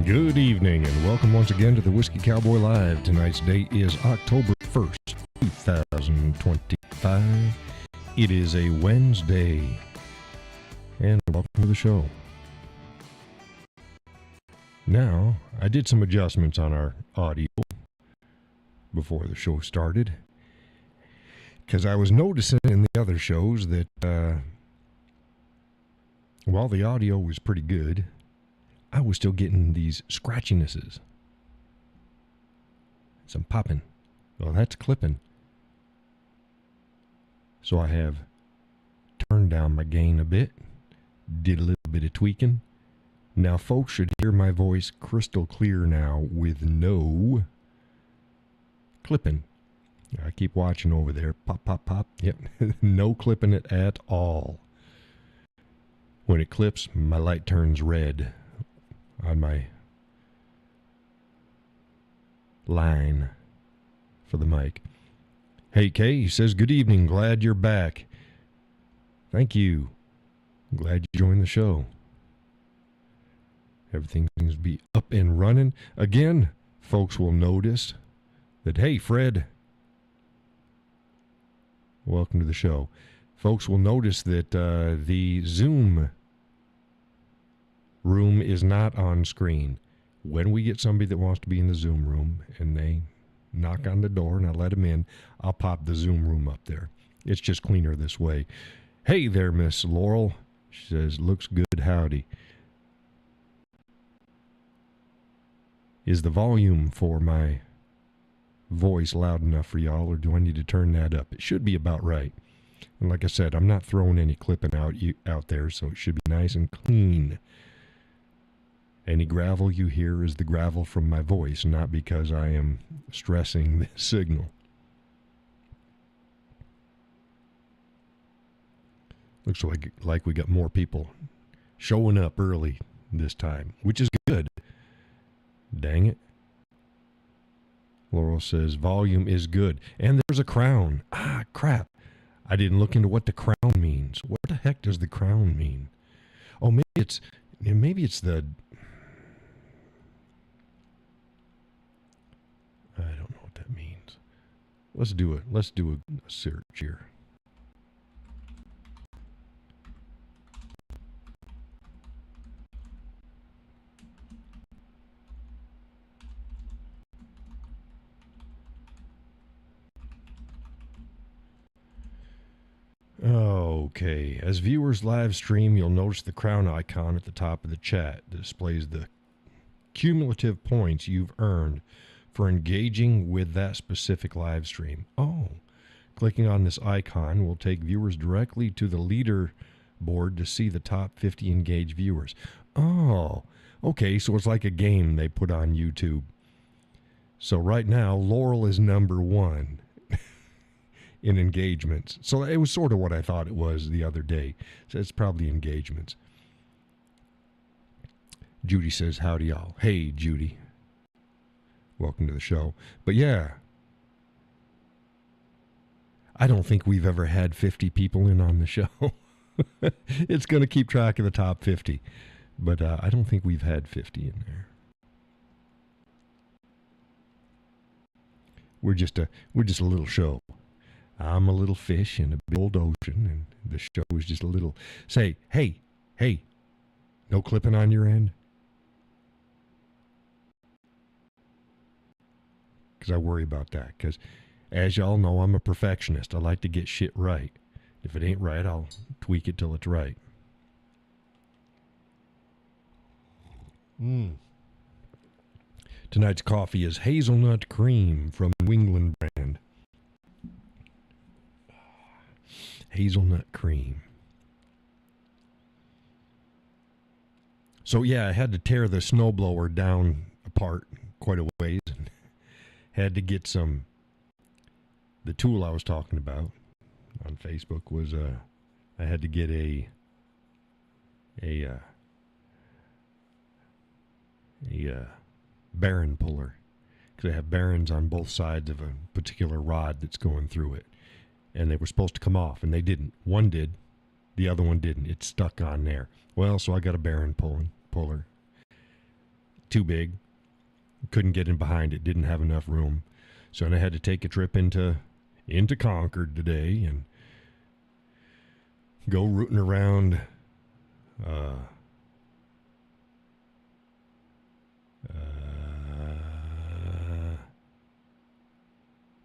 Good evening and welcome once again to the Whiskey Cowboy Live. Tonight's date is October 1st, 2025. It is a Wednesday. And welcome to the show. Now, I did some adjustments on our audio before the show started, because I was noticing in the other shows that while the audio was pretty good, I was still getting these scratchinesses. Some popping. Well, that's clipping. So I have turned down my gain a bit, did a little bit of tweaking. Now folks should hear my voice crystal clear now with no clipping. I keep watching over there. Pop, pop, pop. Yep. No clipping it at all. When it clips, my light turns red on my line for the mic. Hey, Kay, he says, good evening. Glad you're back. Thank you. Glad you joined the show. Everything seems to be up and running. Again, folks will notice that, hey, Fred, welcome to the show. Folks will notice that the Zoom room is not on screen. When we get somebody that wants to be in the Zoom room and they knock on the door and I let them in, I'll pop the Zoom room up there. It's just cleaner this way. Hey there, Miss Laurel. She says, looks good, howdy. Is the volume for my voice loud enough for y'all, or do I need to turn that up? It should be about right. And like I said, I'm not throwing any clipping out there, so it should be nice and clean. Any gravel you hear is the gravel from my voice, not because I am stressing the signal. Looks like we got more people showing up early this time, which is good. Dang it. Laurel says, volume is good. And there's a crown. Ah, crap. I didn't look into what the crown means. What the heck does the crown mean? Oh, maybe it's the... I don't know what that means. Let's do it. Let's do a search here. Okay. As viewers live stream, you'll notice the crown icon at the top of the chat that displays the cumulative points you've earned for engaging with that specific live stream. Oh, clicking on this icon will take viewers directly to the leaderboard to see the top 50 engaged viewers. Oh, okay, so it's like a game they put on YouTube. So right now, Laurel is number one in engagements. So it was sort of what I thought it was the other day. So it's probably engagements. Judy says, howdy y'all. Hey, Judy. Welcome to the show. But yeah, I don't think we've ever had 50 people in on the show. It's going to keep track of the top 50. But I don't think we've had 50 in there. We're just a little show. I'm a little fish in a big old ocean, and the show is just a little... Say, hey, no clipping on your end? Because I worry about that. Because, as y'all know, I'm a perfectionist. I like to get shit right. If it ain't right, I'll tweak it till it's right. Tonight's coffee is hazelnut cream from New England brand. Hazelnut cream. So yeah, I had to tear the snowblower down apart quite a ways. And had to get some... The tool I was talking about on Facebook was I had to get a bearing puller, because I have bearings on both sides of a particular rod that's going through it, and they were supposed to come off, and they didn't. One did, the other one didn't. It's stuck on there. Well, so I got a bearing puller. too big. Couldn't get in behind it. Didn't have enough room. So then I had to take a trip into Concord today and go rooting around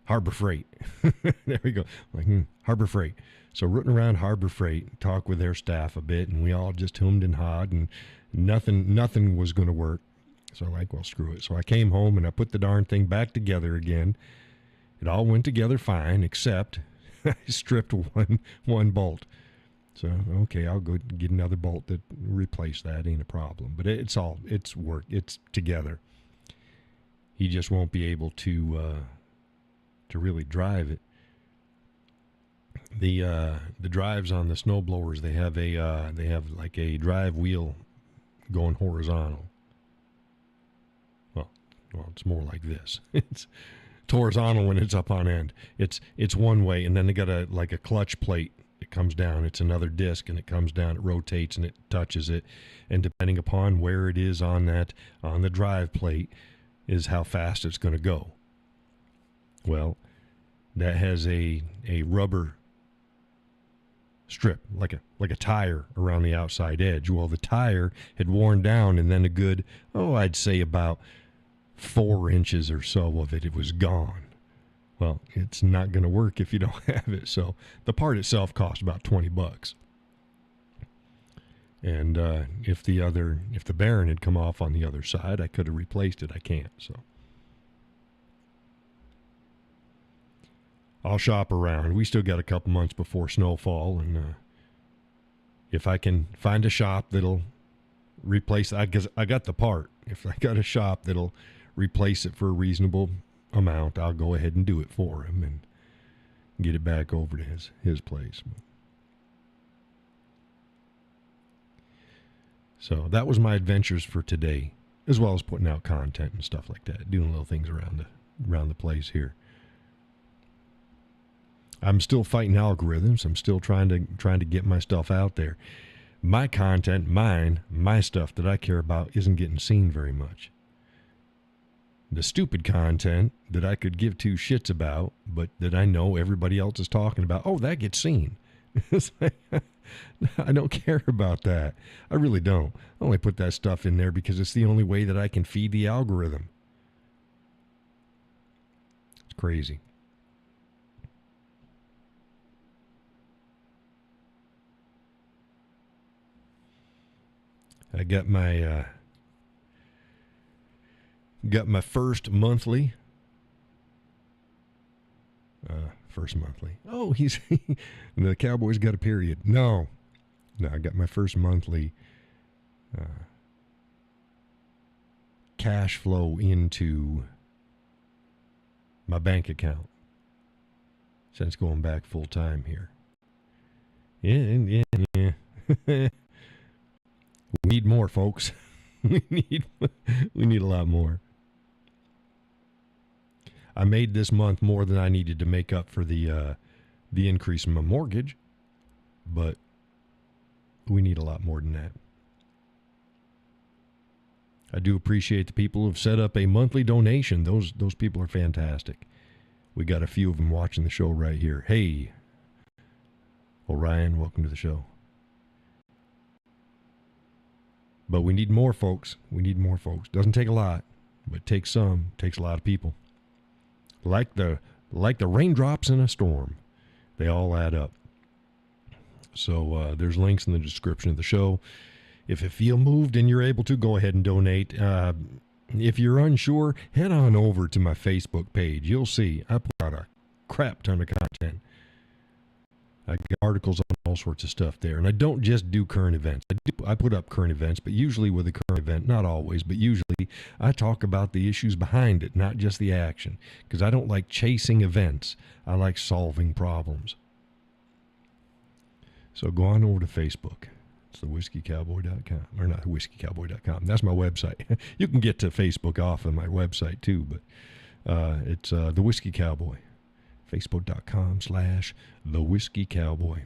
Harbor Freight. There we go. Like, Harbor Freight. So rooting around Harbor Freight, talk with their staff a bit, and we all just hummed and hawed, and nothing was going to work. So I'm like, well, screw it. So I came home and I put the darn thing back together again. It all went together fine, except I stripped one bolt. So, okay, I'll go get another bolt to replace that. Ain't a problem. But it's work. It's together. He just won't be able to really drive it. The drives on the snow blowers, they have like a drive wheel going horizontal. Well, it's more like this. It's horizontal when it's up on end. It's one way, and then they got a clutch plate. It comes down. It's another disc, and it comes down. It rotates, and it touches it. And depending upon where it is on the drive plate, is how fast it's going to go. Well, that has a rubber strip, like a tire around the outside edge. Well, the tire had worn down, and then a good, I'd say about 4 inches or so of it was gone. Well, it's not going to work if you don't have it. So the part itself cost about $20. And if the bearing had come off on the other side, I could have replaced it. I can't. So I'll shop around. We still got a couple months before snowfall, and if I can find a shop that'll replace it, because I got the part. If I got a shop that'll replace it for a reasonable amount, I'll go ahead and do it for him and get it back over to his place. So that was my adventures for today, as well as putting out content and stuff like that, doing little things around the place here. I'm still fighting algorithms. I'm still trying to get my stuff out there. My content, my stuff that I care about isn't getting seen very much. The stupid content that I could give two shits about, but that I know everybody else is talking about, that gets seen. It's like, I don't care about that. I really don't. I only put that stuff in there because it's the only way that I can feed the algorithm. It's crazy. I got my first monthly. Oh, he's the Cowboy's got a period. No, I got my first monthly cash flow into my bank account since going back full time here. Yeah. We need more, folks. we need a lot more. I made this month more than I needed to make up for the increase in my mortgage, but we need a lot more than that. I do appreciate the people who've set up a monthly donation. Those people are fantastic. We got a few of them watching the show right here. Hey, Orion, welcome to the show. But we need more, folks. Doesn't take a lot, but it takes some. It takes a lot of people. Like the raindrops in a storm. They all add up. So there's links in the description of the show. If you feel moved and you're able to, go ahead and donate. If you're unsure, head on over to my Facebook page. You'll see I put out a crap ton of content. I got articles on all sorts of stuff there. And I don't just do current events. I put up current events, but usually with a current event, not always, but usually I talk about the issues behind it, not just the action. Because I don't like chasing events. I like solving problems. So go on over to Facebook. It's thewhiskeycowboy.com. Or not whiskeycowboy.com. That's my website. You can get to Facebook off of my website too, but it's The Whiskey Cowboy. Facebook.com/The Whiskey Cowboy.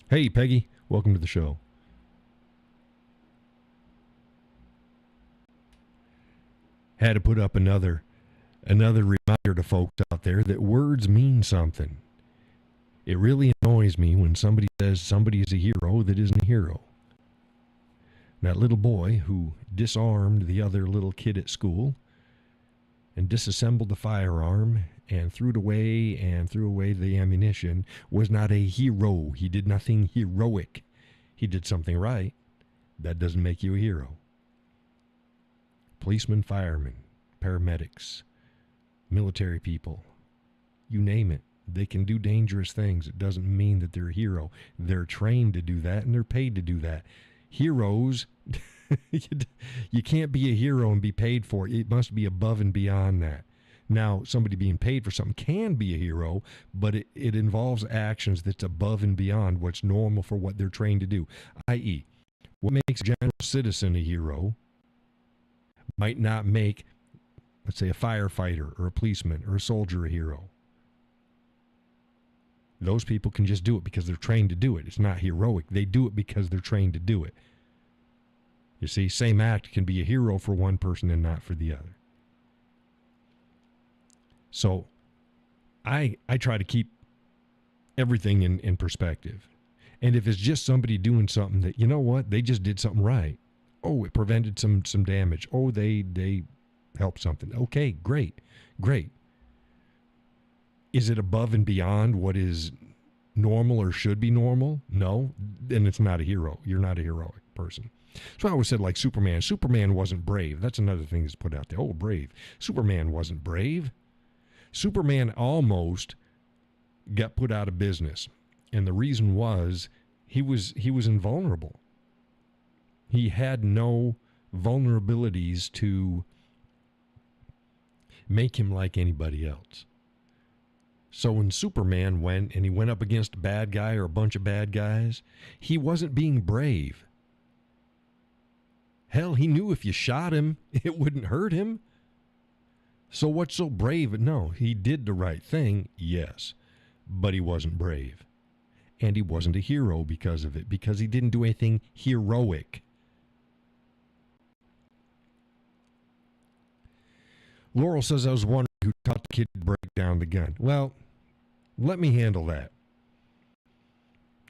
Hey, Peggy. Welcome to the show. Had to put up another reminder to folks out there that words mean something. It really annoys me when somebody says somebody is a hero that isn't a hero. That little boy who disarmed the other little kid at school and disassembled the firearm and threw away the ammunition was not a hero. He did nothing heroic. He did something right. That doesn't make you a hero. Policemen, firemen, paramedics, military people, you name it. They can do dangerous things. It doesn't mean that they're a hero. They're trained to do that, and they're paid to do that. Heroes, you can't be a hero and be paid for it. It must be above and beyond that. Now, somebody being paid for something can be a hero, but it involves actions that's above and beyond what's normal for what they're trained to do, i.e., what makes a general citizen a hero might not make, let's say, a firefighter or a policeman or a soldier a hero. Those people can just do it because they're trained to do it. It's not heroic. They do it because they're trained to do it. You see, same act can be a hero for one person and not for the other. So I try to keep everything in perspective. And if it's just somebody doing something that, you know what, they just did something right. Oh, it prevented some damage. Oh, they helped something. Okay, great. Is it above and beyond what is normal or should be normal? No, then it's not a hero. You're not a heroic person. So I always said, like Superman. Superman wasn't brave. That's another thing that's put out there. Oh, brave. Superman wasn't brave. Superman almost got put out of business. And the reason was he was invulnerable. He had no vulnerabilities to make him like anybody else. So when Superman went up against a bad guy or a bunch of bad guys, he wasn't being brave. Hell, he knew if you shot him, it wouldn't hurt him. So what's so brave? No, he did the right thing, yes, but he wasn't brave. And he wasn't a hero because of it, because he didn't do anything heroic. Laurel says, I was wondering who taught the kid to break down the gun. Well, let me handle that.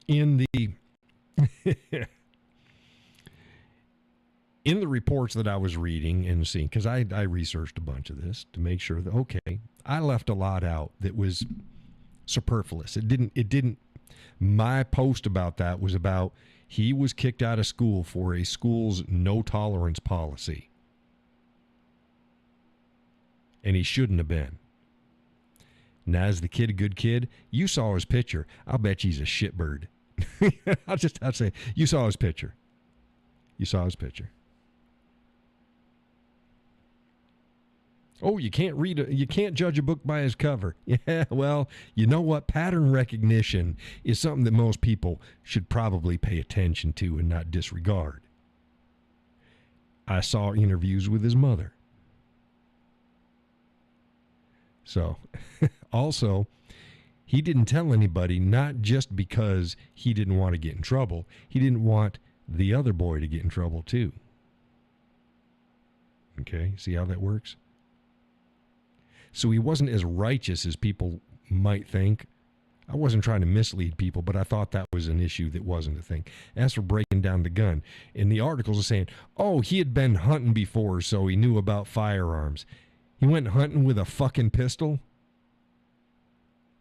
In the in the reports that I was reading and seeing, because I researched a bunch of this to make sure that, okay, I left a lot out that was superfluous. It didn't, my post about that was about he was kicked out of school for a school's no tolerance policy. And he shouldn't have been. Now, is the kid a good kid? You saw his picture. I'll bet he's a shitbird. I'll say, you saw his picture. You saw his picture. Oh, you can't judge a book by its cover. Yeah, well, you know what? Pattern recognition is something that most people should probably pay attention to and not disregard. I saw interviews with his mother. So, also, he didn't tell anybody, not just because he didn't want to get in trouble. He didn't want the other boy to get in trouble, too. Okay, see how that works? So he wasn't as righteous as people might think. I wasn't trying to mislead people, but I thought that was an issue that wasn't a thing. As for breaking down the gun, in the articles are saying, oh, he had been hunting before, so he knew about firearms. He went hunting with a fucking pistol?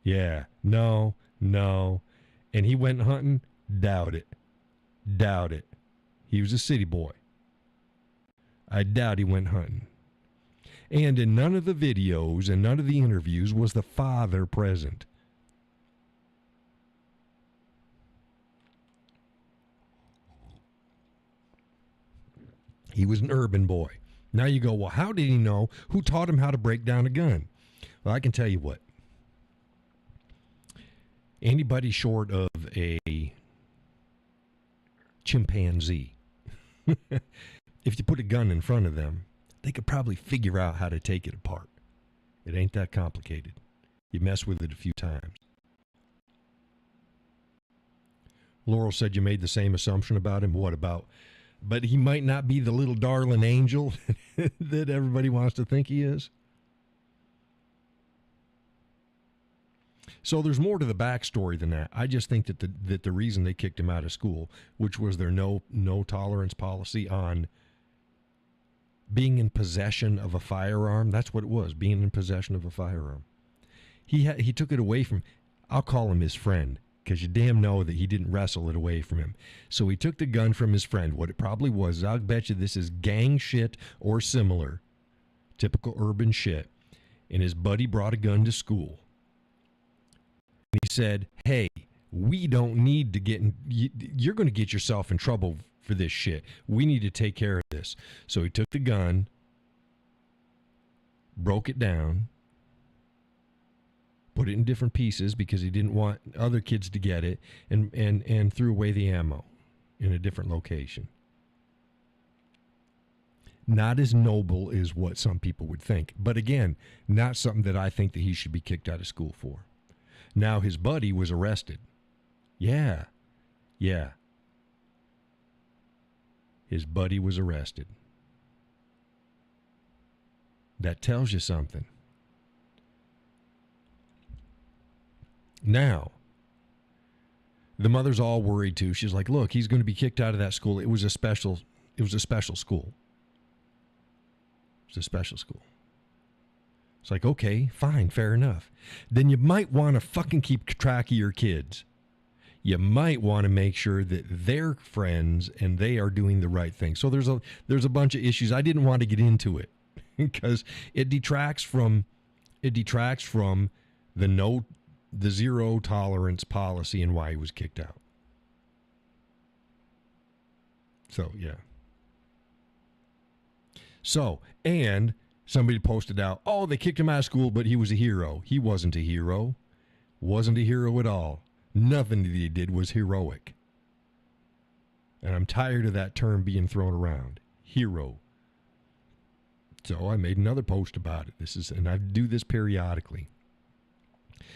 Yeah, no. And he went hunting? Doubt it. He was a city boy. I doubt he went hunting. And in none of the videos and none of the interviews was the father present. He was an urban boy. Now you go, well, how did he know? Who taught him how to break down a gun? Well, I can tell you what. Anybody short of a chimpanzee, if you put a gun in front of them, they could probably figure out how to take it apart. It ain't that complicated. You mess with it a few times. Laurel said you made the same assumption about him. What about but he might not be the little darling angel that everybody wants to think he is. So there's more to the backstory than that. I just think that the reason they kicked him out of school, which was their no tolerance policy on being in possession of a firearm, that's what it was, being in possession of a firearm. He took it away from, I'll call him his friend, because you damn know that he didn't wrestle it away from him. So he took the gun from his friend. What it probably was, I'll bet you this is gang shit or similar, typical urban shit. And his buddy brought a gun to school. And he said, hey, we don't need to get in, you're going to get yourself in trouble for this shit. We need to take care of this. So he took the gun, broke it down, put it in different pieces because he didn't want other kids to get it, and threw away the ammo in a different location. Not as noble as what some people would think. But again, not something that I think that he should be kicked out of school for. Now his buddy was arrested. Yeah. His buddy was arrested. That tells you something. Now, the mother's all worried too. She's like, look, he's going to be kicked out of that school. It was a special school. It was a special school. It's like, okay, fine, fair enough. Then you might want to fucking keep track of your kids. You might want to make sure that they're friends and they are doing the right thing. So there's a bunch of issues. I didn't want to get into it because it detracts from the zero tolerance policy and why he was kicked out. So, yeah. So, and somebody posted out, oh, they kicked him out of school, but he was a hero. He wasn't a hero. Wasn't a hero at all. Nothing that he did was heroic. And I'm tired of that term being thrown around. Hero. So I made another post about it. And I do this periodically.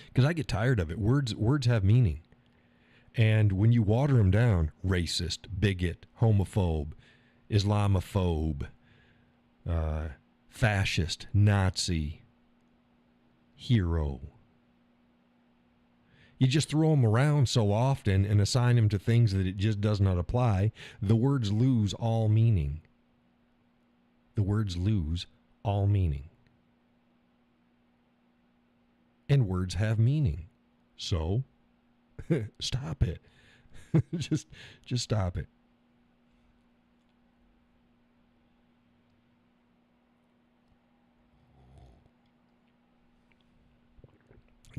Because I get tired of it. Words have meaning. And when you water them down, racist, bigot, homophobe, Islamophobe, fascist, Nazi, hero. You just throw them around so often and assign them to things that it just does not apply, the words lose all meaning. The words lose all meaning. And words have meaning. So, stop it. just stop it.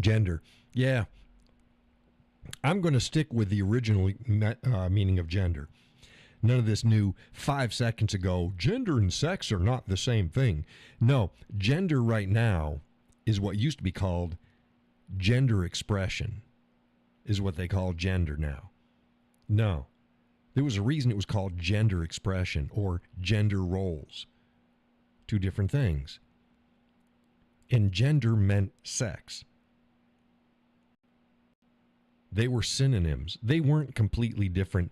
Gender. Yeah. I'm going to stick with the original meaning of gender. None of this new 5 seconds ago, gender and sex are not the same thing. No, gender right now is what used to be called gender expression, is what they call gender now. No, there was a reason it was called gender expression or gender roles. Two different things. And gender meant sex. They were synonyms. They weren't completely different,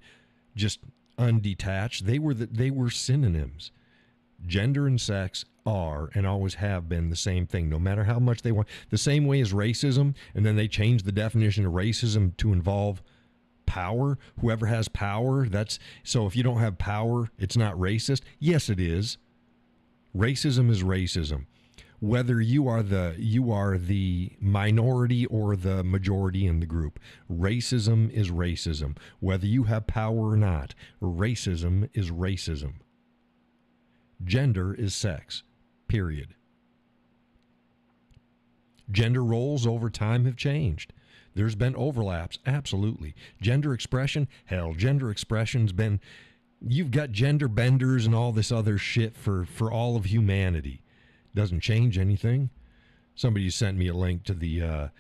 just undetached. They were synonyms. Gender and sex are and always have been the same thing, no matter how much they want. The same way as racism, and then they changed the definition of racism to involve power. Whoever has power, so if you don't have power, it's not racist. Yes, it is. Racism is racism. Whether you are the minority or the majority in the group, racism is racism. Whether you have power or not, racism is racism. Gender is sex, period. Gender roles over time have changed. There's been overlaps, absolutely. Gender expression, hell, gender expression's been, you've got gender benders and all this other shit for all of humanity. Doesn't change anything. Somebody sent me a link to the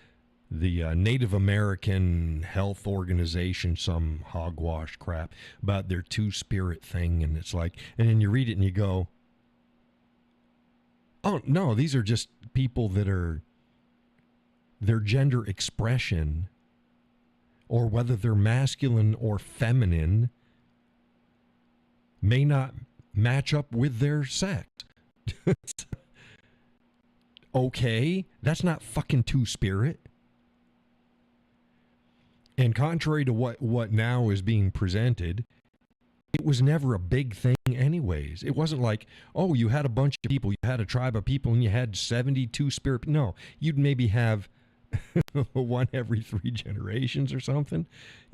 Native American Health Organization, some hogwash crap about their two-spirit thing, and it's like, and then you read it and you go, oh no, these are just people that are their gender expression, or whether they're masculine or feminine, may not match up with their sex. Okay, that's not fucking two-spirit. And contrary to what now is being presented, it was never a big thing anyways. It wasn't like, oh, you had a bunch of people, you had a tribe of people, and you had 72 spirit. No, you'd maybe have one every 3 generations or something,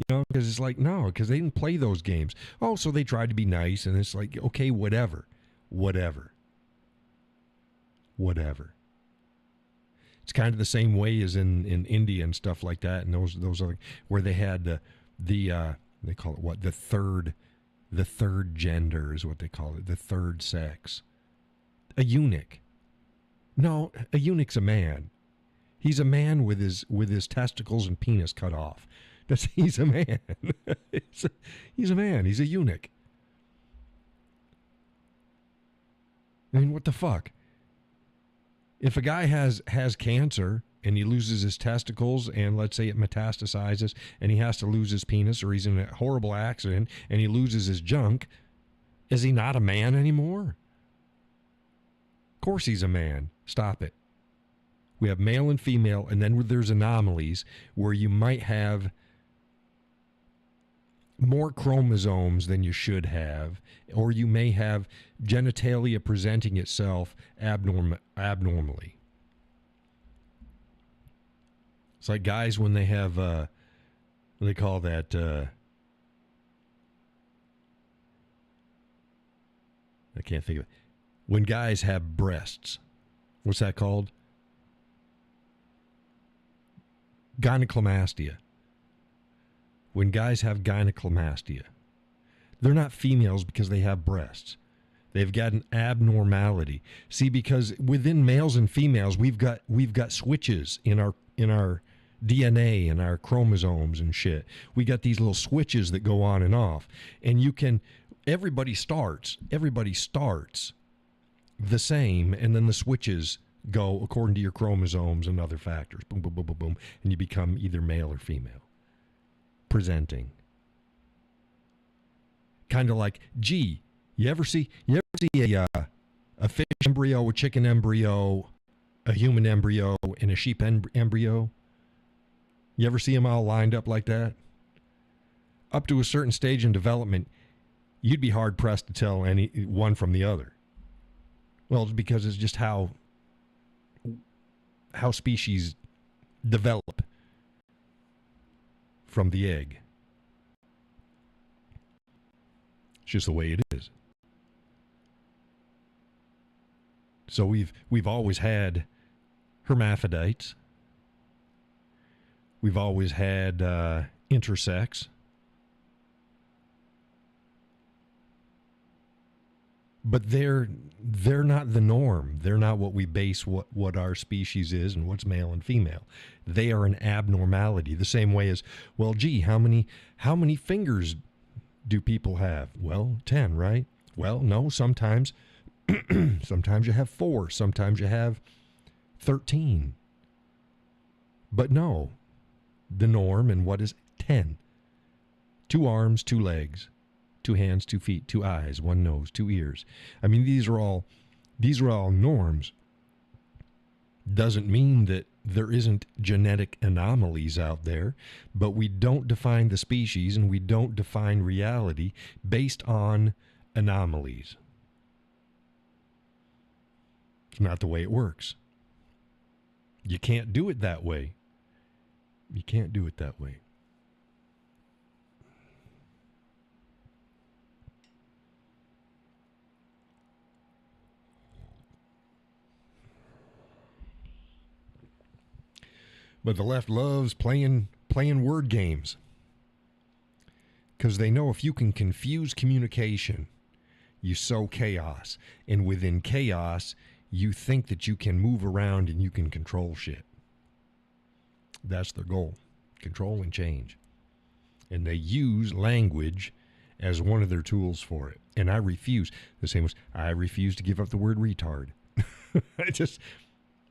because it's like, no, because they didn't play those games. Oh, so they tried to be nice, and it's like, okay, whatever. It's kind of the same way as in India and stuff like that, and those other, where they had the they call it what, the third gender is what they call it, the third sex, a eunuch. No, a eunuch's a man. He's a man with his testicles and penis cut off. He's a man. He's a man. He's a eunuch. I mean, what the fuck? If a guy has cancer and he loses his testicles, and let's say it metastasizes and he has to lose his penis, or he's in a horrible accident and he loses his junk, is he not a man anymore? Of course he's a man. Stop it. We have male and female, and then there's anomalies where you might have more chromosomes than you should have, or you may have genitalia presenting itself abnormally. It's like guys when they have, what do they call that? I can't think of it. When guys have breasts, what's that called? Gynecomastia. When guys have gynecomastia, they're not females because they have breasts. They've got an abnormality. See, because within males and females, we've got switches in our DNA and our chromosomes and shit. We got these little switches that go on and off. And everybody starts the same, and then the switches go according to your chromosomes and other factors. Boom, boom, boom, boom, boom. And you become either male or female. Presenting. Kind of like, gee, you ever see a fish embryo, a chicken embryo, a human embryo, and a sheep embryo? You ever see them all lined up like that? Up to a certain stage in development, you'd be hard pressed to tell any one from the other. Well, it's because it's just how species develop from the egg. It's just the way it is. So we've always had hermaphrodites. We've always had intersex. But they're not the norm. They're not what we base what our species is and what's male and female. They are an abnormality. The same way as, well, gee, how many fingers do people have? Well, 10, right? Well, no, sometimes you have 4, sometimes you have 13. But no, the norm and what is 10? 2 arms, 2 legs. 2 hands, 2 feet, 2 eyes, 1 nose, 2 ears. I mean, these are all norms. Doesn't mean that there isn't genetic anomalies out there, but we don't define the species and we don't define reality based on anomalies. It's not the way it works. You can't do it that way. You can't do it that way. But the left loves playing word games, because they know if you can confuse communication, you sow chaos. And within chaos, you think that you can move around and you can control shit. That's their goal. Control and change. And they use language as one of their tools for it. And I refuse. The same as I refuse to give up the word retard.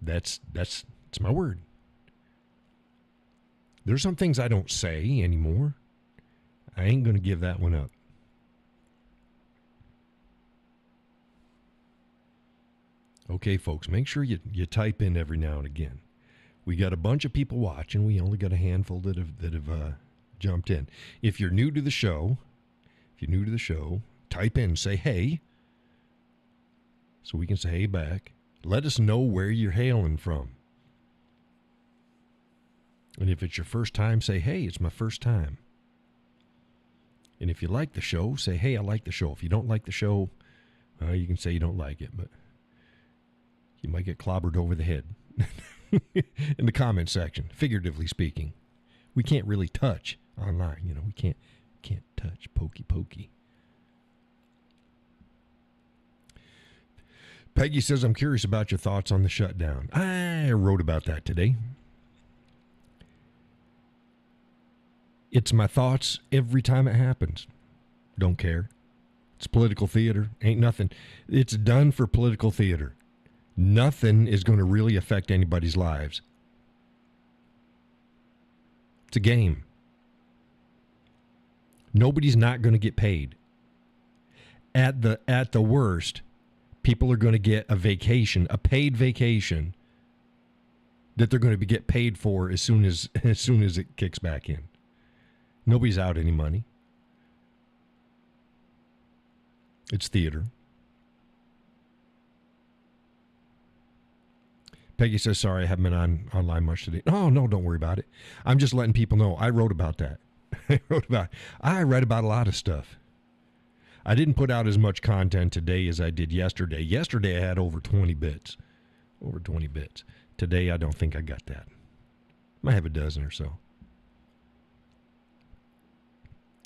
That's my word. There's some things I don't say anymore. I ain't going to give that one up. Okay, folks, make sure you type in every now and again. We got a bunch of people watching. We only got a handful that have jumped in. If you're new to the show, type in, say hey, so we can say hey back. Let us know where you're hailing from. And if it's your first time, say hey, it's my first time. And if you like the show, say hey, I like the show. If you don't like the show, you can say you don't like it, but you might get clobbered over the head in the comment section, figuratively speaking. We can't really touch online, we can't touch pokey. Peggy says, I'm curious about your thoughts on the shutdown. I wrote about that today. It's my thoughts every time it happens. Don't care. It's political theater. Ain't nothing. It's done for political theater. Nothing is going to really affect anybody's lives. It's a game. Nobody's not going to get paid. At the worst, people are going to get a vacation, a paid vacation that they're going to get paid for as soon as it kicks back in. Nobody's out any money. It's theater. Peggy says, sorry, I haven't been online much today. Oh, no, don't worry about it. I'm just letting people know. I wrote about that. I read about a lot of stuff. I didn't put out as much content today as I did yesterday. Yesterday, I had over 20 bits. Today, I don't think I got that. Might have a dozen or so.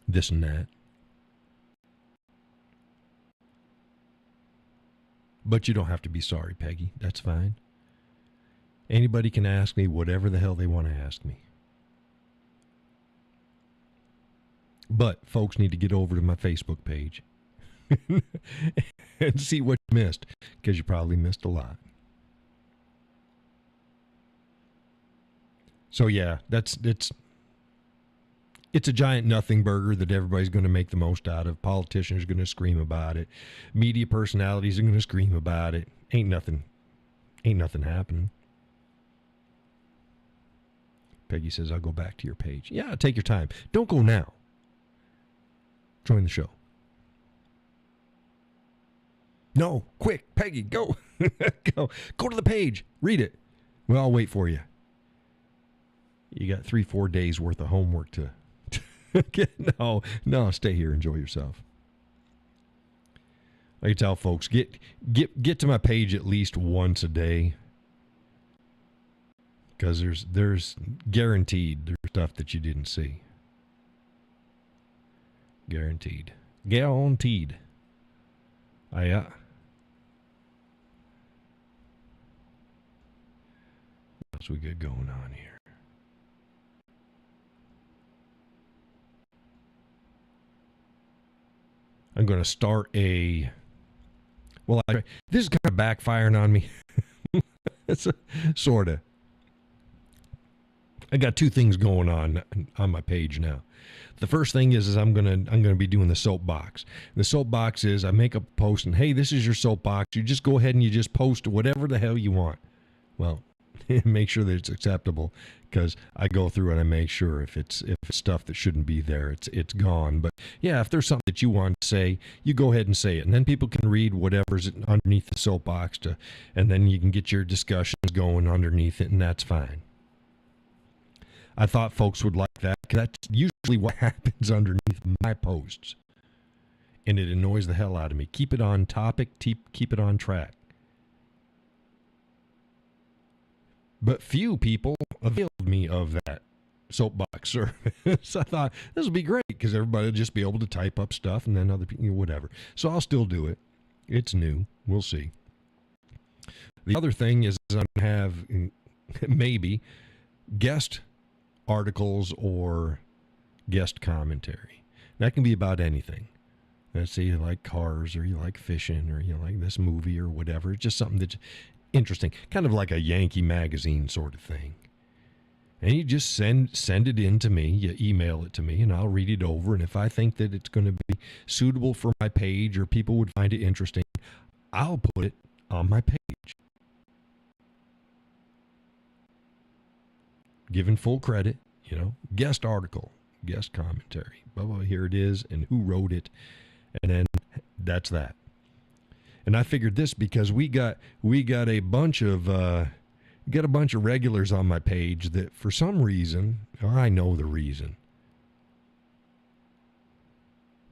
This and that. But you don't have to be sorry, Peggy. That's fine. Anybody can ask me whatever the hell they want to ask me. But folks need to get over to my Facebook page and see what you missed, because you probably missed a lot. So yeah, it's a giant nothing burger that everybody's going to make the most out of. Politicians are going to scream about it. Media personalities are going to scream about it. Ain't nothing happening. Peggy says, I'll go back to your page. Yeah, take your time. Don't go now. Join the show. No, quick, Peggy, go. Go to the page. Read it. Well, I'll wait for you. You got 3-4 days worth of homework to No, stay here. Enjoy yourself. I tell folks, get to my page at least once a day. Because there's guaranteed stuff that you didn't see. Guaranteed. What else we got going on here? I'm going to start this is kind of backfiring on me. It's sort of. I got two things going on my page now. The first thing is I'm gonna be doing the soapbox. The soapbox is I make a post and hey, this is your soapbox. You just go ahead and you just post whatever the hell you want. Well, make sure that it's acceptable, because I go through and I make sure if it's stuff that shouldn't be there, it's gone. But yeah, if there's something that you want to say, you go ahead and say it, and then people can read whatever's underneath the soapbox and then you can get your discussions going underneath it, and that's fine. I thought folks would like that, because that's usually what happens underneath my posts. And it annoys the hell out of me. Keep it on topic, keep it on track. But few people availed me of that soapbox service. I thought this would be great, because everybody will just be able to type up stuff, and then other people, whatever. So I'll still do it. It's new. We'll see. The other thing is I'm going to have maybe guest articles or guest commentary. That can be about anything. Let's say you like cars, or you like fishing, or you like this movie, or whatever. It's just something that's interesting, kind of like a Yankee magazine sort of thing. And you just send it in to me. You email it to me, and I'll read it over. And if I think that it's going to be suitable for my page, or people would find it interesting, I'll put it on my page. Given full credit, guest article, guest commentary, blah, blah, here it is, and who wrote it, and then that's that. And I figured this because we got a bunch of regulars on my page that for some reason, or I know the reason,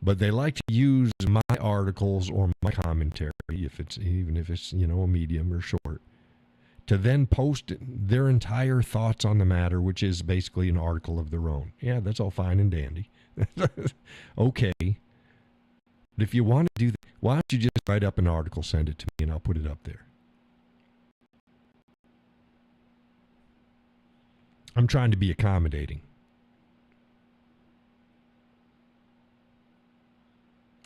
but they like to use my articles or my commentary, even if it's a medium or short, to then post their entire thoughts on the matter, which is basically an article of their own. Yeah, that's all fine and dandy. Okay. But if you want to do that, why don't you just write up an article, send it to me, and I'll put it up there. I'm trying to be accommodating.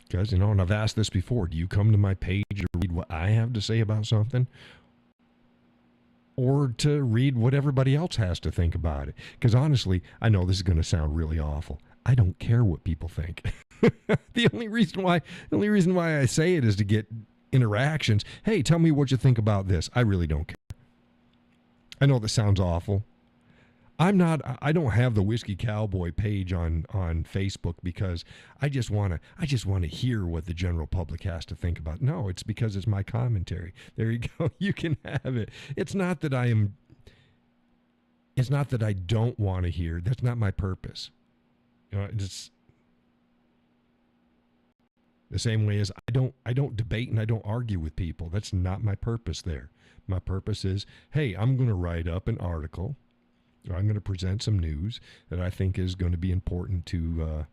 Because, and I've asked this before, do you come to my page to read what I have to say about something? Or to read what everybody else has to think about it? Because honestly, I know this is going to sound really awful. I don't care what people think. The only reason why I say it is to get interactions. Hey, tell me what you think about this. I really don't care. I know this sounds awful. I don't have the Whiskey Cowboy page on Facebook because I just want to hear what the general public has to think about. No, it's because it's my commentary. There you go. You can have it. It's not that I don't want to hear. That's not my purpose. It's the same way as I don't debate and I don't argue with people. That's not my purpose there. My purpose is, hey, I'm going to write up an article. I'm going to present some news that I think is going to be important to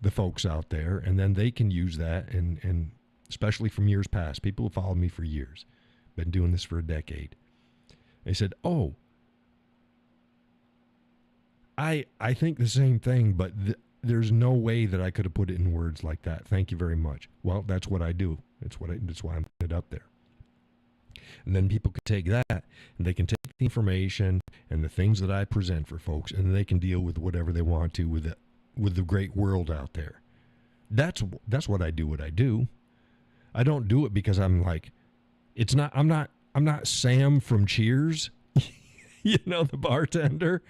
the folks out there, and then they can use that, and especially from years past, people who followed me for years, been doing this for a decade. They said, oh, I think the same thing, but there's no way that I could have put it in words like that. Thank you very much. Well, that's what I do. That's why I'm putting it up there. And then people can take that, and they can take the information and the things that I present for folks, and they can deal with whatever they want to with the great world out there. That's what I do. What I do. I don't do it because I'm like, I'm not Sam from Cheers, the bartender.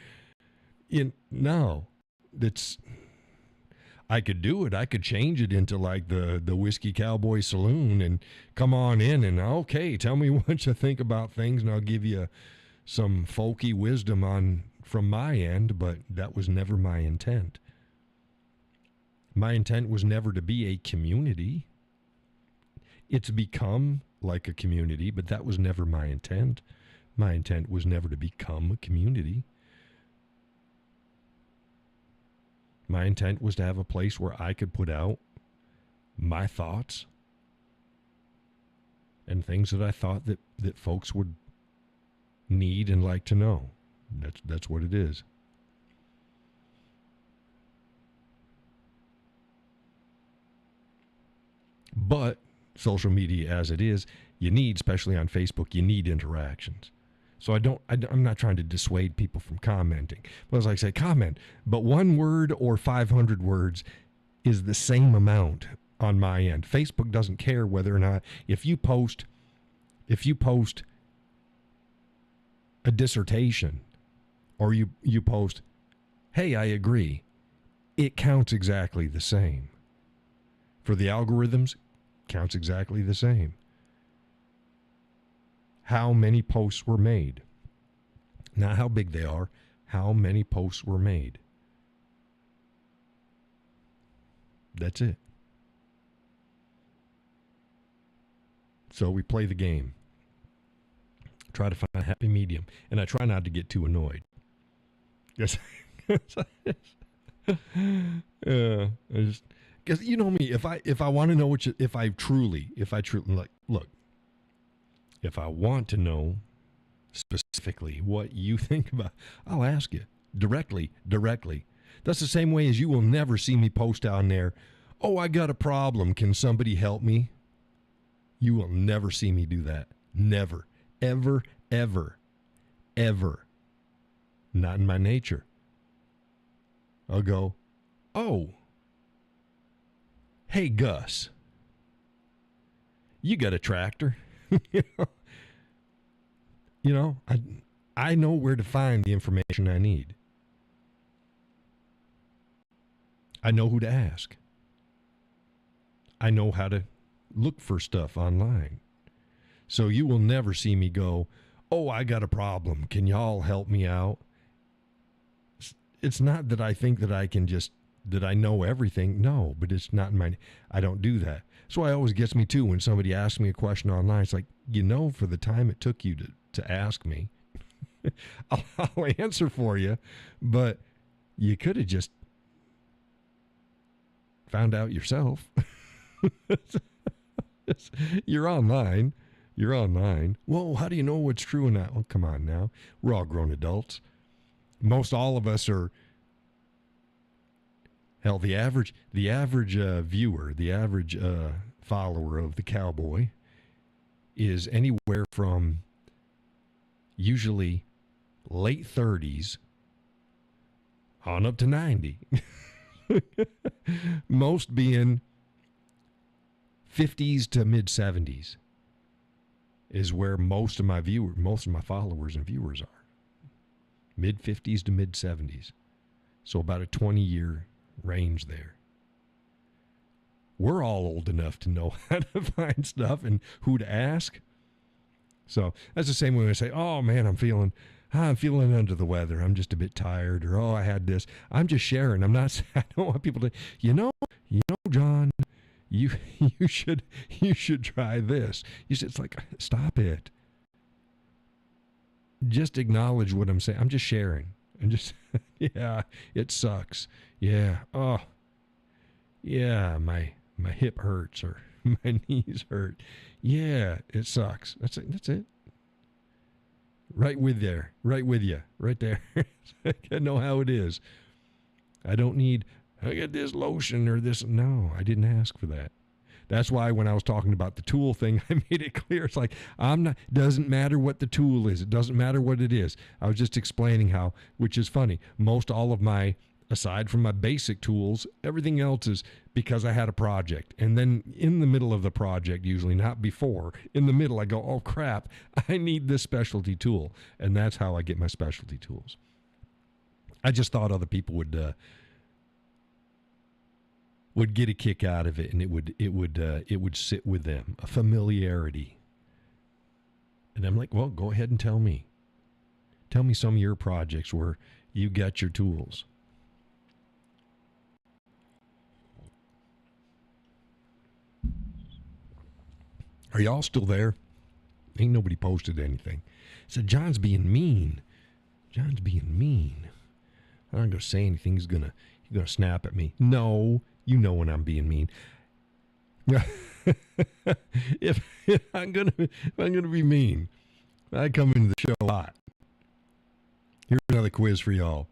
No, I could do it. I could change it into like the Whiskey Cowboy Saloon and come on in and, okay, tell me what you think about things, and I'll give you some folky wisdom from my end, but that was never my intent. My intent was never to be a community. It's become like a community, but that was never my intent. My intent was never to become a community. My intent was to have a place where I could put out my thoughts and things that I thought that folks would need and like to know. That's what it is. But social media as it is, you need, especially on Facebook, you need interactions. So I'm not trying to dissuade people from commenting. But as I say, comment. But 1 word or 500 words is the same amount on my end. Facebook doesn't care whether or not, if you post a dissertation or you post, hey, I agree, it counts exactly the same. For the algorithms, counts exactly the same. How many posts were made. Not how big they are, how many posts were made. That's it. So we play the game. Try to find a happy medium. And I try not to get too annoyed. Yes. Because you know me, if I want to know if I truly like, look, if I want to know specifically what you think about, I'll ask you directly. That's the same way as you will never see me post on there, oh, I got a problem, can somebody help me? You will never see me do that. Never. Ever. Not in my nature. I'll go, oh, hey, Gus, you got a tractor? you know, you know, I know where to find the information I need. I know who to ask. I know how to look for stuff online. So you will never see me go, oh, I got a problem. Can y'all help me out? It's not that I think that I can just, that I know everything. No, but it's not in my, I don't do that. So it always gets me too when somebody asks me a question online. It's like, for the time it took you to ask me, I'll answer for you, but you could have just found out yourself. You're online. You're online. Whoa, how do you know what's true or not? Oh, come on now. We're all grown adults. Most all of us are. Hell, the average viewer, the average follower of the Cowboy is anywhere from usually late 30s on up to 90. Most being 50s to mid 70s is where most of my followers and viewers are. Mid 50s to mid 70s. So about a 20-year range there. We're all old enough to know how to find stuff and who to ask. So that's the same when I say, oh man, I'm feeling under the weather. I'm just a bit tired, or oh, I had this. I'm just sharing. I don't want people to, John, you should try this. It's like, stop it. Just acknowledge what I'm saying. I'm just sharing. And just, yeah, it sucks. Yeah. Oh, yeah, my hip hurts or my knees hurt. Yeah, it sucks. That's it. Right with you. Right there. I know how it is. I got this lotion or this. No, I didn't ask for that. That's why when I was talking about the tool thing, I made it clear. It's like, doesn't matter what the tool is. It doesn't matter what it is. I was just explaining how, which is funny, most all of my, aside from my basic tools, everything else is because I had a project. And then in the middle of the project, usually not before, in the middle, I go, oh crap, I need this specialty tool. And that's how I get my specialty tools. I just thought other people would get a kick out of it, and it would sit with them, a familiarity. And I'm like, well, go ahead and tell me some of your projects where you got your tools. Are y'all still there? Ain't nobody posted anything. Said John's being mean. I'm not gonna say anything. He's gonna snap at me. No. You know when I'm being mean. if I'm gonna be mean, I come into the show hot. Here's another quiz for y'all.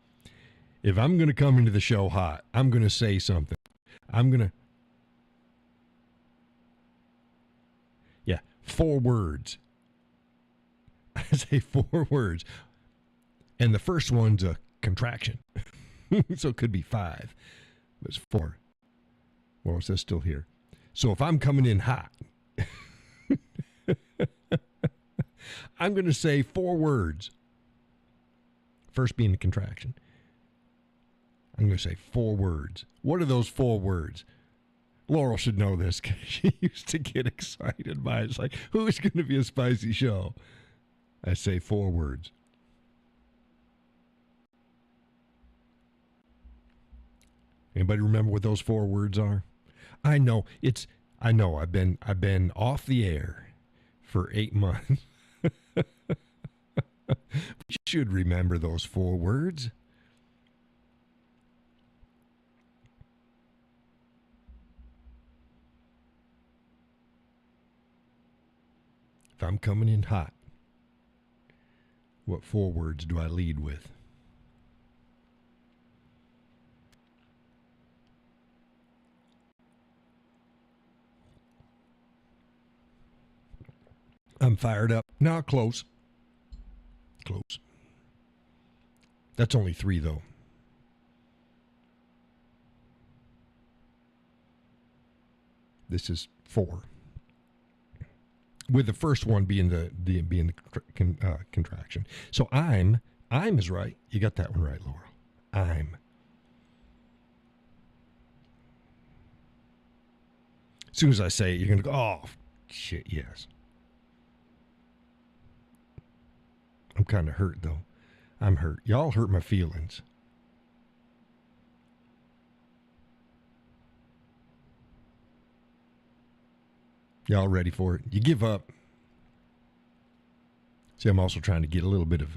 If I'm gonna come into the show hot, I'm gonna say something. Yeah, 4 words. I say 4 words, and the first one's a contraction, so it could be 5. But it's 4. Well, it says still here. So if I'm coming in hot, I'm going to say 4 words. First being the contraction. I'm going to say 4 words. What are those 4 words? Laurel should know this because she used to get excited by it. It's like, who's going to be a spicy show? I say 4 words. Anybody remember what those 4 words are? I know I've been off the air for 8 months. You should remember those 4 words. If I'm coming in hot, what 4 words do I lead with? I'm fired up. No, close. Close. That's only 3, though. This is 4. with the first one being the contraction. So I'm is right. You got that one right, Laurel. I'm. As soon as I say it, you're gonna go, oh shit, yes. I'm kind of hurt though. I'm hurt. Y'all hurt my feelings. Y'all ready for it? You give up. See, I'm also trying to get a little bit of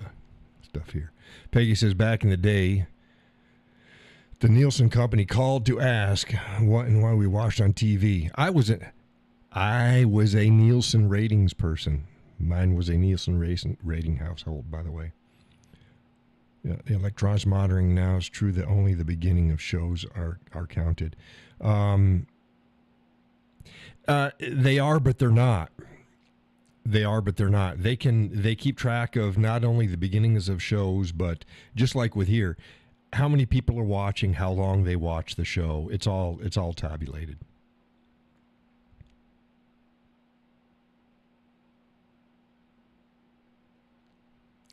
stuff here. Peggy says, back in the day, the Nielsen company called to ask what and why we watched on TV. I was a Nielsen ratings person. Mine was a Nielsen rating household, by the way. Yeah, the electronics monitoring now is true that only the beginning of shows are counted. They are, but they're not. They are, but they're not. They keep track of not only the beginnings of shows, but just like with here, how many people are watching, how long they watch the show. It's all tabulated.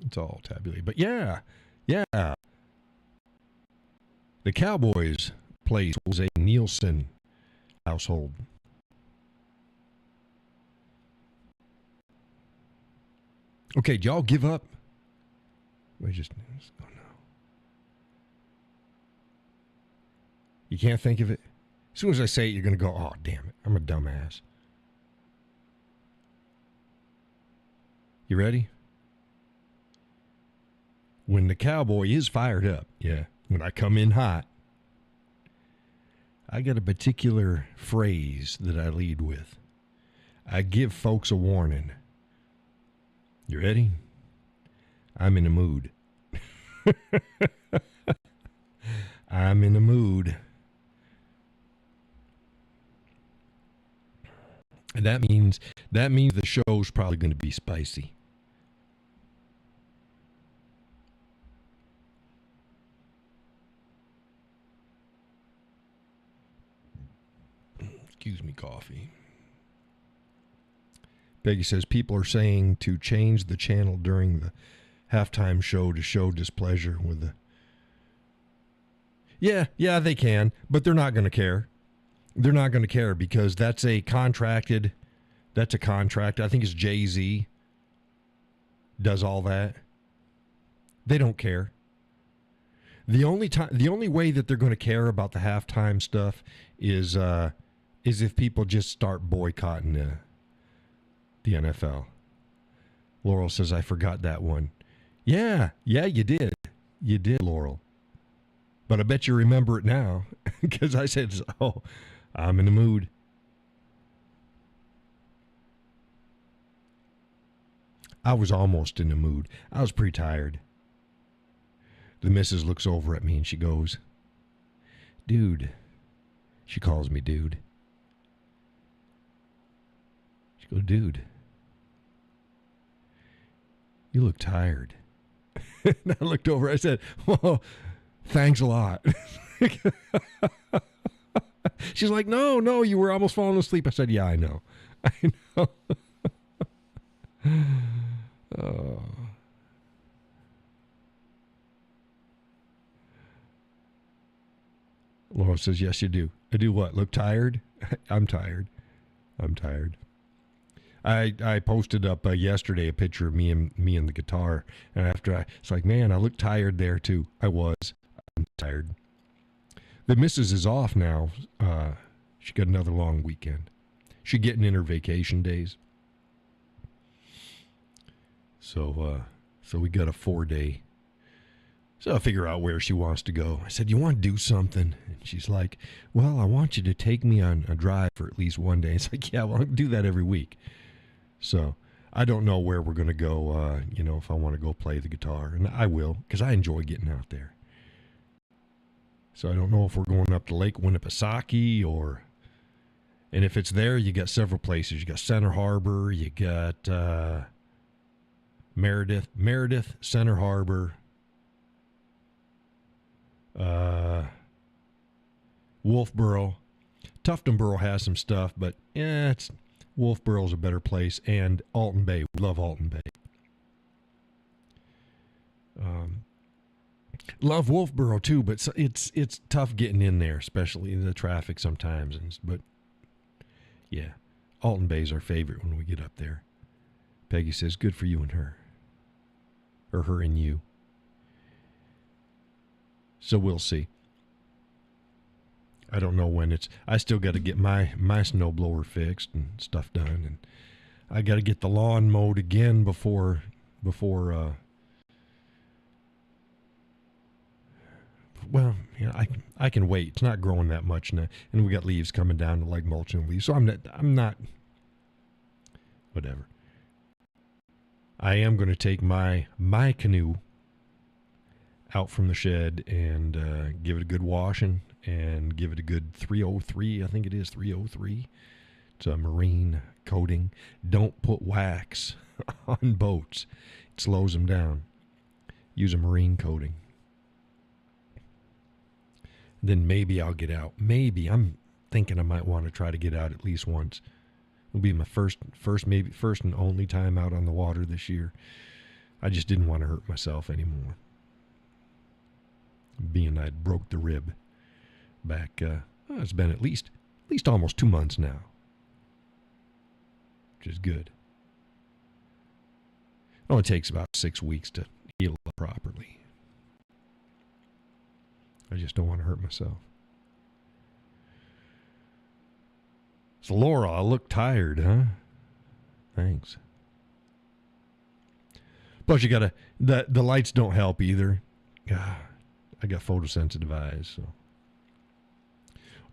It's all tabulated. But yeah. The Cowboys place was a Nielsen household. Okay, did y'all give up? Oh no. You can't think of it? As soon as I say it, you're going to go, oh, damn it. I'm a dumbass. You ready? When the cowboy is fired up, yeah, when I come in hot, I got a particular phrase that I lead with. I give folks a warning. You ready? I'm in a mood. I'm in a mood. And that means the show's probably going to be spicy. Excuse me, coffee. Peggy says people are saying to change the channel during the halftime show to show displeasure with the... Yeah, they can, but they're not going to care. They're not going to care because that's a contract. I think it's Jay-Z does all that. They don't care. The only way that they're going to care about the halftime stuff is if people just start boycotting the NFL. Laurel says, I forgot that one. Yeah, you did. You did, Laurel. But I bet you remember it now because I said, oh, I'm in the mood. I was almost in the mood. I was pretty tired. The missus looks over at me and she goes, dude. She calls me dude. She goes, dude, you look tired. And I looked over. I said, well, thanks a lot. She's like, no, you were almost falling asleep. I said, yeah, I know. Oh. Laura says, yes, you do. I do what? Look tired? I'm tired. I posted up yesterday a picture of me and the guitar. And after it's like, man, I look tired there too. I'm tired. The missus is off now. She got another long weekend. She getting in her vacation days. So we got a 4-day. So I figure out where she wants to go. I said, you want to do something? And she's like, well, I want you to take me on a drive for at least one day. It's like, yeah, well, I do that every week. So I don't know where we're going to go, if I want to go play the guitar. And I will, because I enjoy getting out there. So I don't know if we're going up to Lake Winnipesaukee or... And if it's there, you got several places. You got Center Harbor. You got Meredith, Center Harbor... Wolfboro. Tuftonboro has some stuff, but it's Wolfboro's a better place, and Alton Bay. We love Alton Bay. Love Wolfboro too, but it's tough getting in there, especially in the traffic sometimes. But yeah, Alton Bay's our favorite when we get up there. Peggy says, "Good for you and her, or her and you." So we'll see. I don't know when it's. I still got to get my snowblower fixed and stuff done, and I got to get the lawn mowed again before. Well, yeah, I can wait. It's not growing that much now, and we got leaves coming down to like mulching leaves. So I'm not. Whatever. I am going to take my canoe out from the shed and give it a good washing and give it a good 303. I think it is 303. It's a marine coating. Don't put wax on boats. It slows them down. Use a marine coating. Then maybe I'll get out. Maybe. I'm thinking I might want to try to get out at least once. It'll be my first and only time out on the water this year. I just didn't want to hurt myself anymore. Being I broke the rib back, it's been at least almost 2 months now, which is good. Oh, it takes about 6 weeks to heal up properly. I just don't want to hurt myself. So Laura, I look tired, huh? Thanks. Plus, you gotta the lights don't help either. God, I got photosensitive eyes. So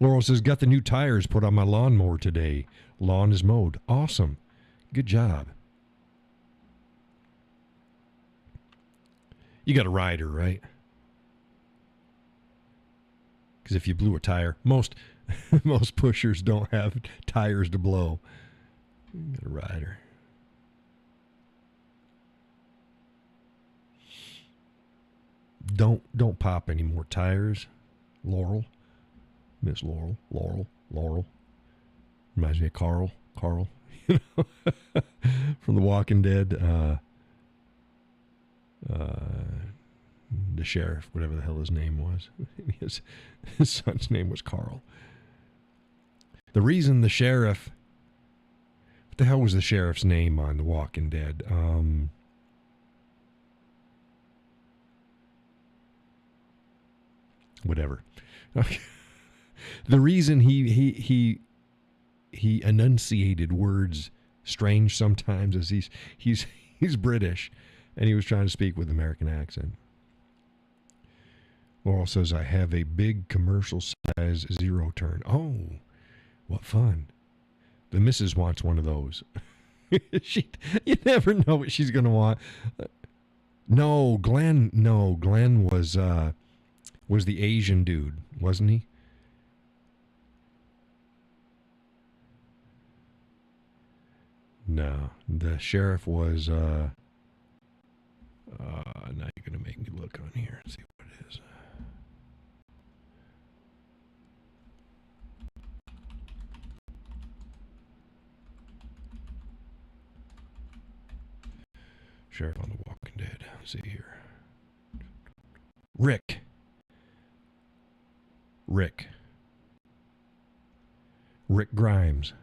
Laurel says, got the new tires put on my lawnmower today. Lawn is mowed. Awesome. Good job. You got a rider, right? Because if you blew a tire, most pushers don't have tires to blow. You got a rider. Don't pop any more tires, Laurel. Miss Laurel. Reminds me of Carl, you know, from The Walking Dead. The sheriff, whatever the hell his name was. His son's name was Carl. The reason the sheriff... What the hell was the sheriff's name on The Walking Dead? Whatever. The reason he enunciated words strange sometimes is he's British, and he was trying to speak with American accent. Laurel says, I have a big commercial size zero turn. Oh, what fun. The missus wants one of those. You never know what she's going to want. Glenn was the Asian dude, wasn't he? No, the sheriff was, now you're going to make me look on here and see what it is. Sheriff on The Walking Dead. Let's see here. Rick. Grimes.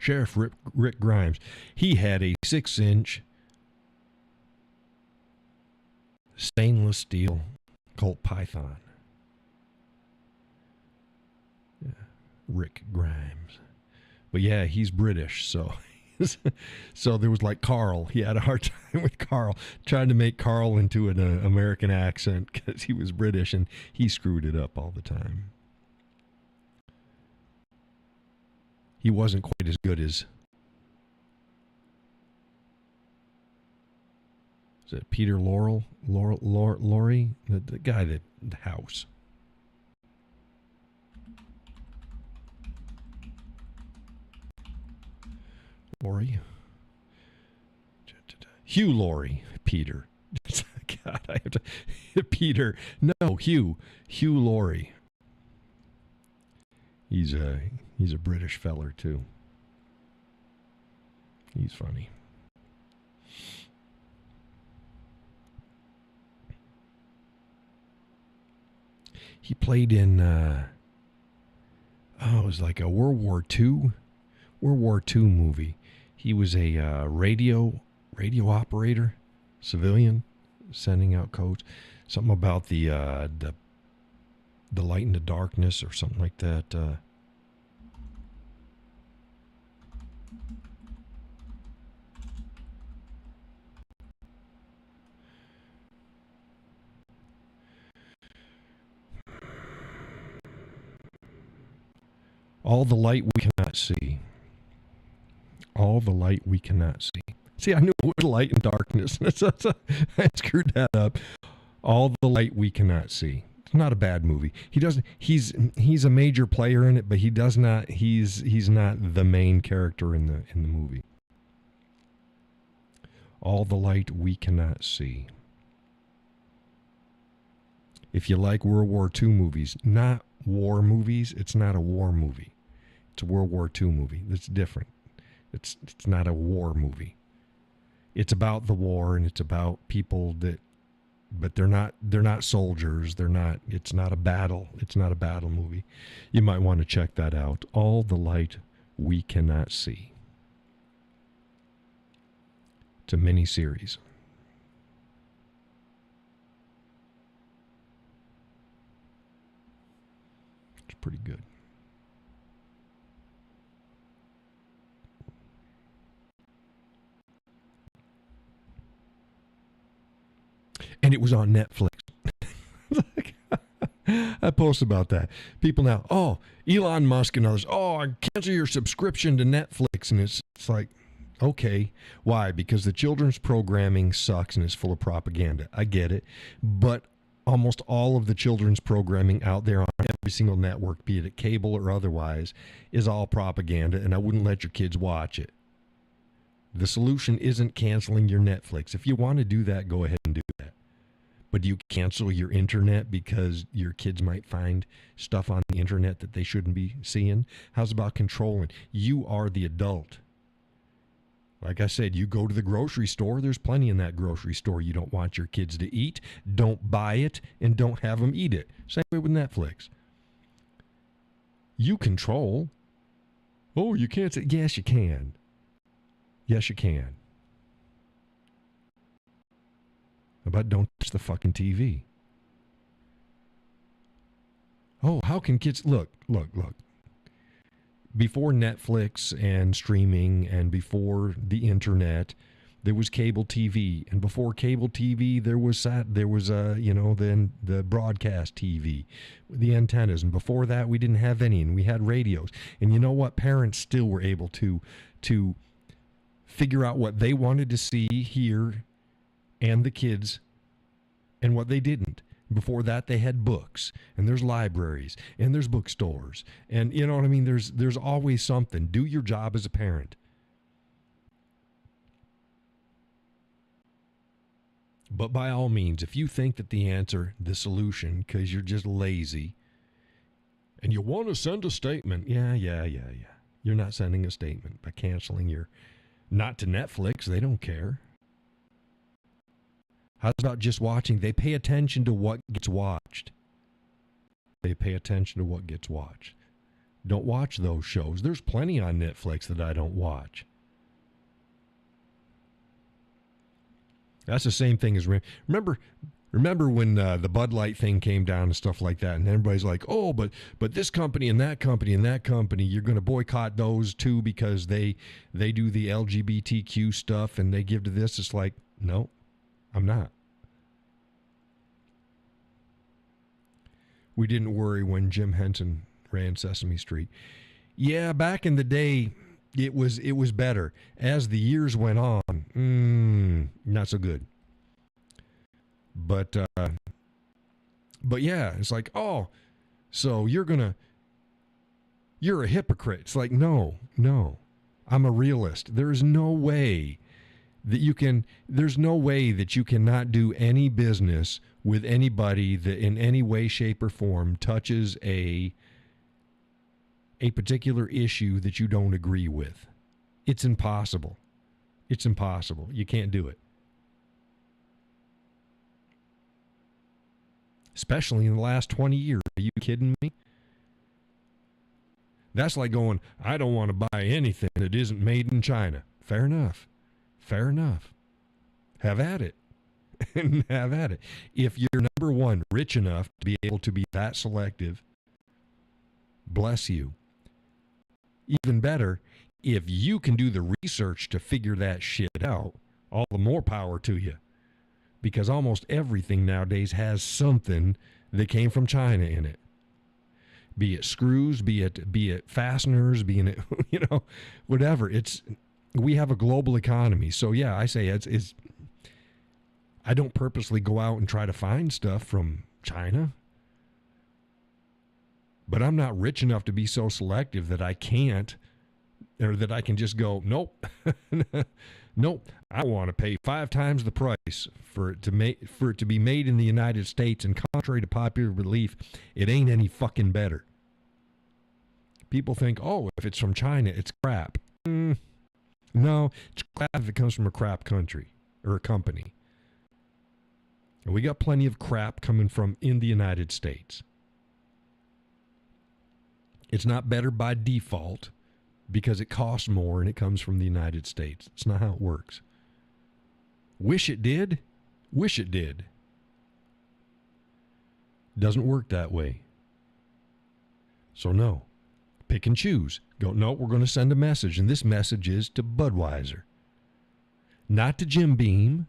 Sheriff Rick Grimes. He had a 6-inch stainless steel Colt Python. Yeah. Rick Grimes. But yeah, he's British, so so there was like Carl. He had a hard time with Carl, trying to make Carl into an American accent because he was British, and he screwed it up all the time. He wasn't quite as good as... Is it Peter Laurie? The guy that... The House. Laurie? Hugh Laurie. Peter. God, I have to... Peter. No, Hugh. Hugh Laurie. He's a British feller too. He's funny. He played in it was like a World War II movie. He was a radio operator, civilian, sending out codes. Something about the light in the darkness or something like that. All the light we cannot see. All the light we cannot see. See, I knew it was light and darkness. I screwed that up. All the light we cannot see. It's not a bad movie. He's a major player in it, but he's not the main character in the movie. All the light we cannot see. If you like World War II movies, not war movies, it's not a war movie. It's a World War II movie. It's different. It's not a war movie. It's about the war and it's about people but they're not soldiers. It's not a battle. It's not a battle movie. You might want to check that out. All the light we cannot see. It's a mini-series. It's pretty good. And it was on Netflix. I post about that. People now, Elon Musk and others, cancel your subscription to Netflix. And it's like, okay. Why? Because the children's programming sucks and is full of propaganda. I get it. But almost all of the children's programming out there on every single network, be it at cable or otherwise, is all propaganda, and I wouldn't let your kids watch it. The solution isn't canceling your Netflix. If you want to do that, go ahead and do that. But do you cancel your internet because your kids might find stuff on the internet that they shouldn't be seeing? How's about controlling? You are the adult. Like I said, you go to the grocery store, there's plenty in that grocery store you don't want your kids to eat. Don't buy it and don't have them eat it. Same way with Netflix. You control. Oh, you can't say, yes, you can. Yes, you can. But don't touch the fucking TV. Oh, how can kids... Look. Before Netflix and streaming and before the internet, there was cable TV. And before cable TV, there was then the broadcast TV, the antennas. And before that, we didn't have any, and we had radios. And you know what? Parents still were able to figure out what they wanted to see, hear, and the kids, and what they didn't. Before that, they had books, and there's libraries, and there's bookstores, and you know what I mean? There's always something. Do your job as a parent. But by all means, if you think that the solution, because you're just lazy, and you want to send a statement, yeah. You're not sending a statement by canceling not to Netflix. They don't care. How's about just watching? They pay attention to what gets watched. Don't watch those shows. There's plenty on Netflix that I don't watch. That's the same thing as remember when the Bud Light thing came down and stuff like that, and everybody's like, oh, but this company and that company and that company, you're going to boycott those too because they do the LGBTQ stuff and they give to this. It's like, no, I'm not. We didn't worry when Jim Henson ran Sesame Street. Yeah, back in the day, it was better. As the years went on, not so good. But yeah, it's like, oh, so you're a hypocrite. It's like, no, I'm a realist. There's no way that you can, there's no way that you cannot do any business with anybody that in any way, shape, or form touches a particular issue that you don't agree with. It's impossible. It's impossible. You can't do it. Especially in the last 20 years. Are you kidding me? That's like going, I don't want to buy anything that isn't made in China. Fair enough. Fair enough. Have at it. Have at it. If you're, number one, rich enough to be able to be that selective, bless you. Even better, if you can do the research to figure that shit out, all the more power to you. Because almost everything nowadays has something that came from China in it. Be it screws, be it fasteners, be it, whatever. We have a global economy. So yeah, I say it's I don't purposely go out and try to find stuff from China. But I'm not rich enough to be so selective that I can't, or that I can just go, nope, nope. I want to pay 5 times the price for it to be made in the United States, and contrary to popular belief, it ain't any fucking better. People think, oh, if it's from China, it's crap. No, it's crap if it comes from a crap country or a company. And we got plenty of crap coming from in the United States. It's not better by default because it costs more and it comes from the United States. It's not how it works. Wish it did. Wish it did. Doesn't work that way. So no. Pick and choose. Go, no, we're going to send a message, and this message is to Budweiser. Not to Jim Beam.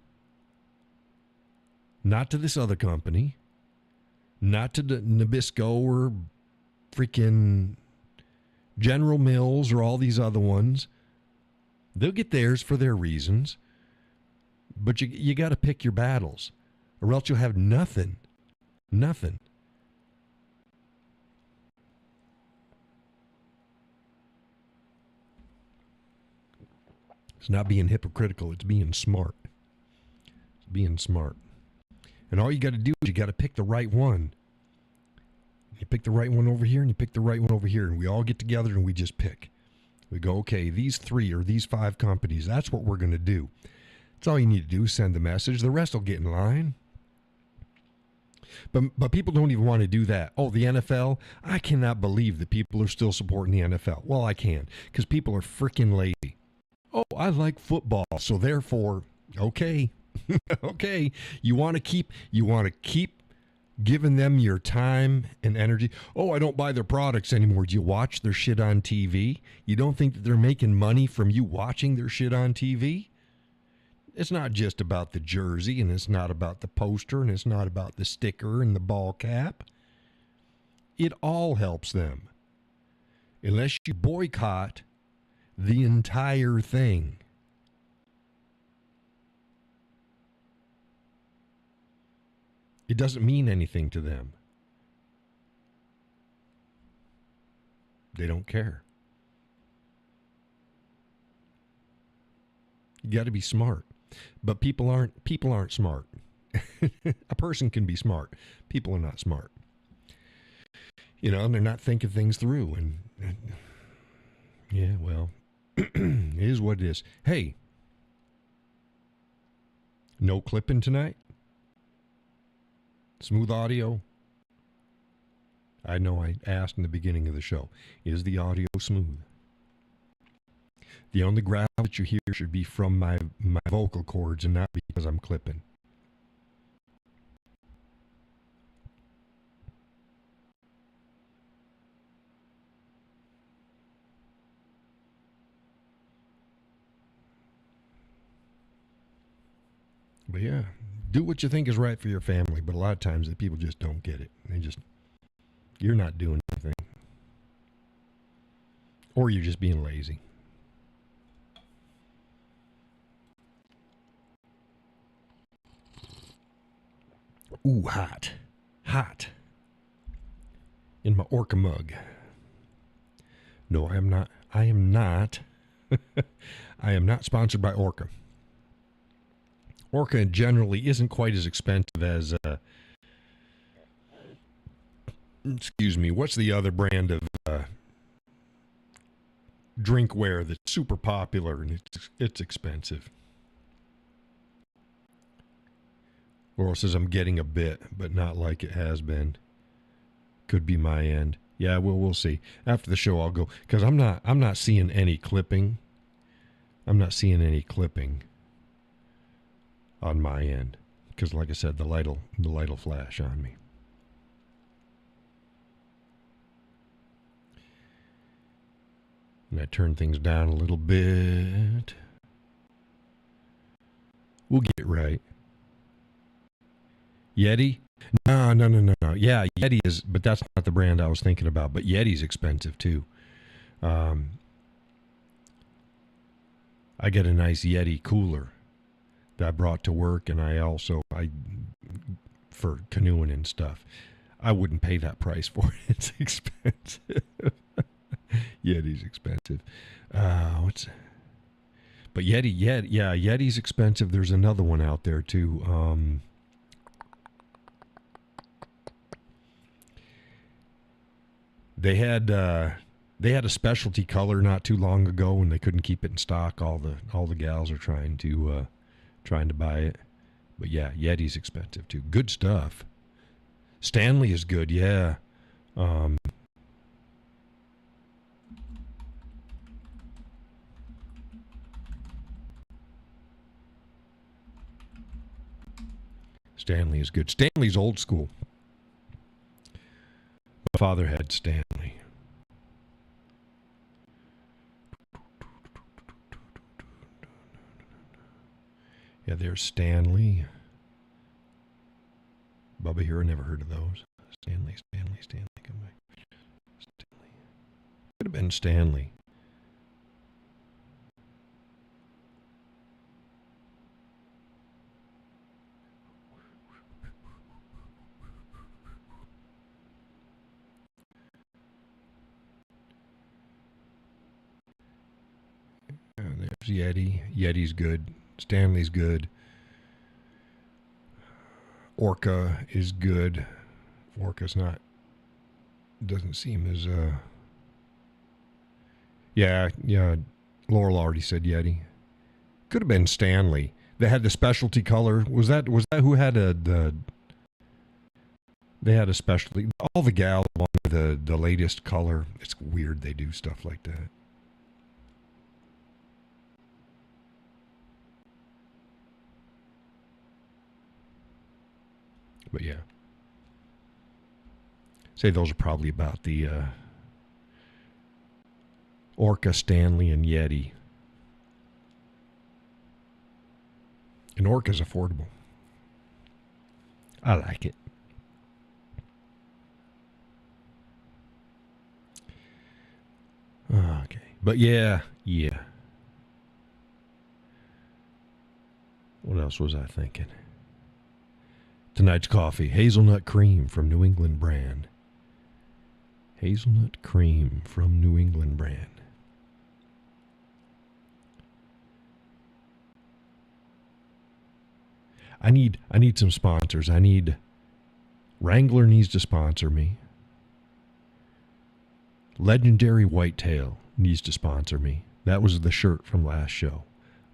Not to this other company. Not to the Nabisco or freaking General Mills or all these other ones. They'll get theirs for their reasons. But you got to pick your battles, or else you'll have nothing. Nothing. It's not being hypocritical. It's being smart. It's being smart. And all you got to do is you got to pick the right one. You pick the right one over here, and you pick the right one over here, and we all get together and we just pick. We go, okay, these 3 or these 5 companies, that's what we're going to do. That's all you need to do, send the message. The rest will get in line. But people don't even want to do that. Oh, the NFL? I cannot believe that people are still supporting the NFL. Well, I can, because people are freaking lazy. Oh, I like football, so therefore, okay. Okay, you want to keep giving them your time and energy. Oh, I don't buy their products anymore. Do you watch their shit on TV? You don't think that they're making money from you watching their shit on TV? It's not just about the jersey, and it's not about the poster, and it's not about the sticker and the ball cap. It all helps them. Unless you boycott the entire thing. It doesn't mean anything to them. They don't care. You got to be smart. But people aren't smart. A person can be smart. People are not smart. And they're not thinking things through. And yeah, well, it is what it is. Hey, no clipping tonight? Smooth audio? I know I asked in the beginning of the show. Is the audio smooth? The only growl that you hear should be from my vocal cords and not because I'm clipping. But yeah, do what you think is right for your family, but a lot of times the people just don't get it. You're not doing anything. Or you're just being lazy. Ooh, hot. Hot. In my Orca mug. No, I am not. I am not sponsored by Orca. Orca generally isn't quite as expensive as, excuse me, what's the other brand of drinkware that's super popular and it's expensive? Laurel says I'm getting a bit, but not like it has been. Could be my end. Yeah, we'll see. After the show, I'll go because I'm not seeing any clipping. I'm not seeing any clipping on my end because, like I said, the light'll flash on me. And I turn things down a little bit. We'll get it right. Yeti? No. Yeah, Yeti is, but that's not the brand I was thinking about. But Yeti's expensive too. I get a nice Yeti cooler that I brought to work, and I for canoeing and stuff. I wouldn't pay that price for it. It's expensive. Yeti's expensive. But Yeti's expensive. There's another one out there too. They had a specialty color not too long ago, and they couldn't keep it in stock. All the gals are trying to buy it. But yeah, Yeti's expensive too. Good stuff. Stanley is good. Yeah. Stanley is good. Stanley's old school. My father had Stanley. Yeah, there's Stanley. Bubba here, I never heard of those. Stanley, come back. Stanley. Could have been Stanley. There's Yeti. Yeti's good. Stanley's good. Orca is good. Orca's not. Doesn't seem as. Yeah. Laurel already said Yeti. Could have been Stanley. They had the specialty color. Was that who had They had a specialty. All the gals wanted the latest color. It's weird they do stuff like that. But yeah. Say those are probably about the Orca, Stanley, and Yeti. And Orca's affordable. I like it. Okay. But yeah. What else was I thinking? Tonight's coffee, hazelnut cream from New England brand. Hazelnut cream from New England brand. I need some sponsors. Wrangler needs to sponsor me. Legendary Whitetail needs to sponsor me. That was the shirt from last show.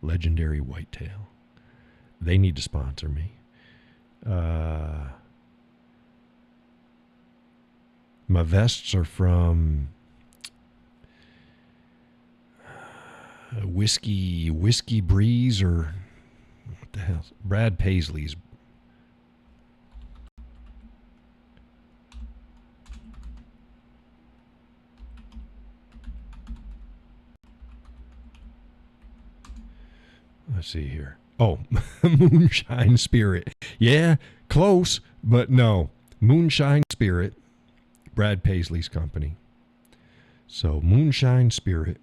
Legendary Whitetail. They need to sponsor me. My vests are from Whiskey Breeze, or what the hell? Brad Paisley's. Let's see here. Oh, Moonshine Spirit. Yeah, close, but no. Moonshine Spirit, Brad Paisley's company. So, Moonshine Spirit.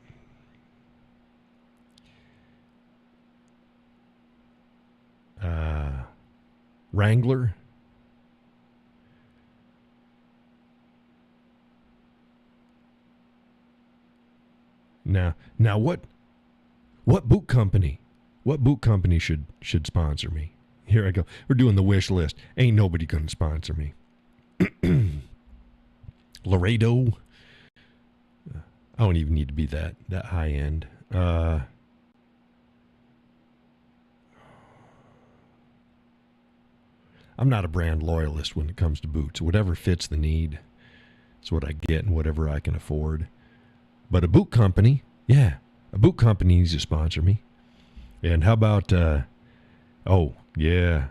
Wrangler. Now what boot company? What boot company should sponsor me? Here I go. We're doing the wish list. Ain't nobody gonna sponsor me. Laredo. I don't even need to be that high end. I'm not a brand loyalist when it comes to boots. Whatever fits the need is what I get and whatever I can afford. But a boot company, yeah, a boot company needs to sponsor me. And how about, oh, yeah.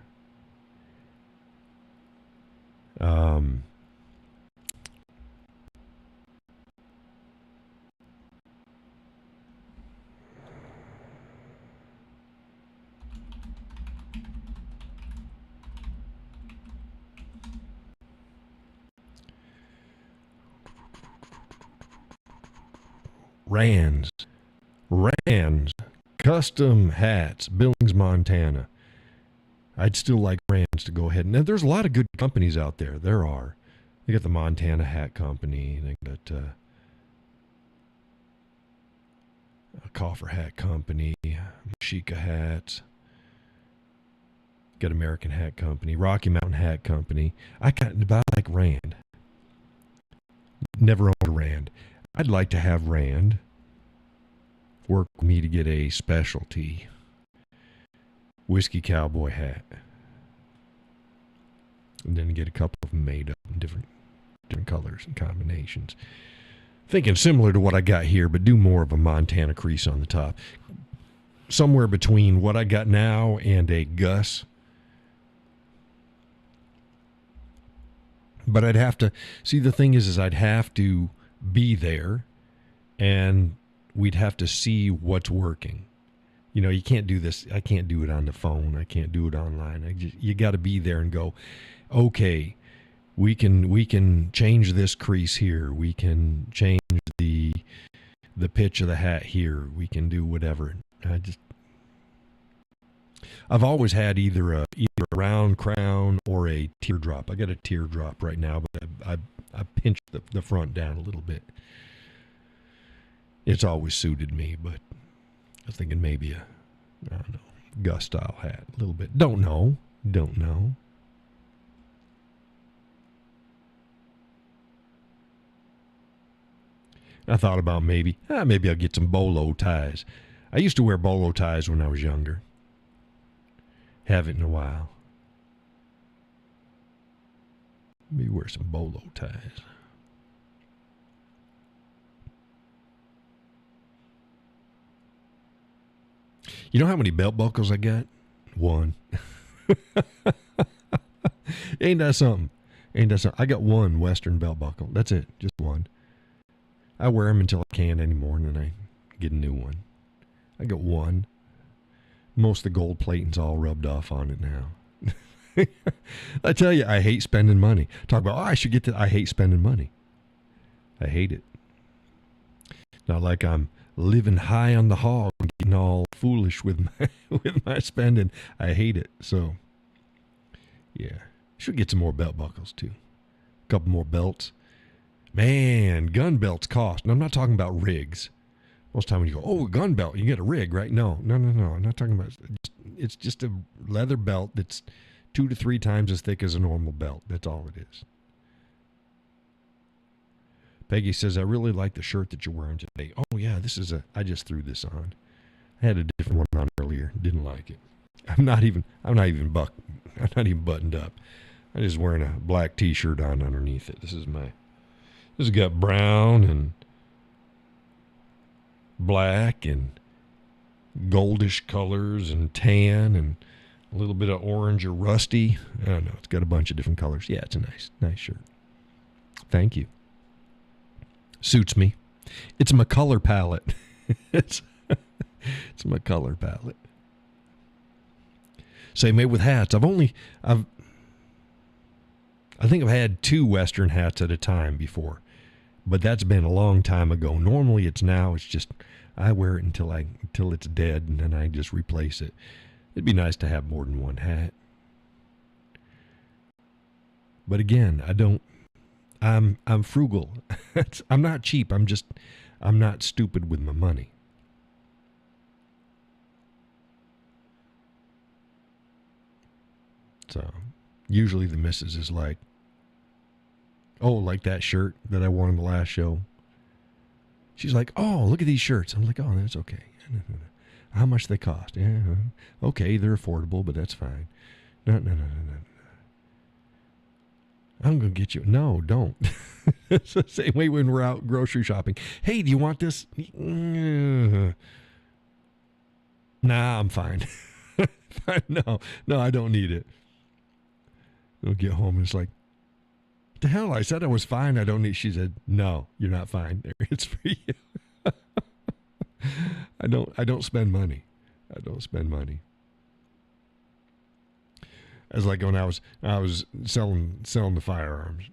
Rands, custom hats, Billings, Montana. I'd still like Rands to go ahead. Now, there's a lot of good companies out there. There are. They got the Montana Hat Company. They got a Coffer Hat Company, Mashika Hats. Got American Hat Company, Rocky Mountain Hat Company. I like Rand. Never owned a Rand. I'd like to have Rand work with me to get a specialty whiskey cowboy hat, and then get a couple of them made up in different colors and combinations. Thinking similar to what I got here, but do more of a Montana crease on the top. Somewhere between what I got now and a Gus. But I'd have to, see, the thing is I'd have to be there and we'd have to see what's working. You know, you can't do this. I can't do it on the phone. I can't do it online. You got to be there and go, okay, we can change this crease here. We can change the pitch of the hat here. We can do whatever. I've always had either a round crown or a teardrop. I got a teardrop right now, but I pinched the front down a little bit. It's always suited me, but I was thinking maybe I don't know, Gus style hat a little bit. Don't know. I thought about maybe I'll get some bolo ties. I used to wear bolo ties when I was younger. Haven't in a while. Maybe wear some bolo ties. You know how many belt buckles I got? One. Ain't that something? I got one Western belt buckle. That's it. Just one. I wear them until I can't anymore, and then I get a new one. I got one. Most of the gold plating's all rubbed off on it now. I tell you, I hate spending money. Talk about, I should get to, I hate spending money. I hate it. Not like I'm living high on the hog, getting all foolish with my spending. I hate it. So, yeah. Should get some more belt buckles, too. A couple more belts. Man, gun belts cost. And I'm not talking about rigs. Most time when you go, oh, a gun belt, you get a rig, right? No. I'm not talking about it's just a leather belt that's 2 to 3 times as thick as a normal belt. That's all it is. Peggy says, I really like the shirt that you're wearing today. Oh, yeah, I just threw this on. I had a different one on earlier. Didn't like it. I'm not even buttoned up. I'm just wearing a black t-shirt on underneath it. This has got brown and black and goldish colors and tan and a little bit of orange or rusty. I don't know. It's got a bunch of different colors. Yeah, it's a nice shirt. Thank you. Suits me. It's my color palette. it's my color palette. Same way with hats. I think I've had 2 Western hats at a time before, but that's been a long time ago. Normally it's just I wear it until it's dead, and then I just replace it. It'd be nice to have more than one hat. But again, I'm frugal. I'm not cheap. I'm not stupid with my money. But usually the missus is like, oh, like that shirt that I wore in the last show. She's like, oh, look at these shirts. I'm like, oh, that's okay. How much they cost? Yeah, okay, they're affordable, but that's fine. No. I'm going to get you. No, don't. It's the same way when we're out grocery shopping. Hey, do you want this? Nah, I'm fine. No, I don't need it. I'll get home and it's like, the hell, I said I was fine. I don't need. She said, no, you're not fine. It's for you. I don't spend money. As like when I was selling the firearms,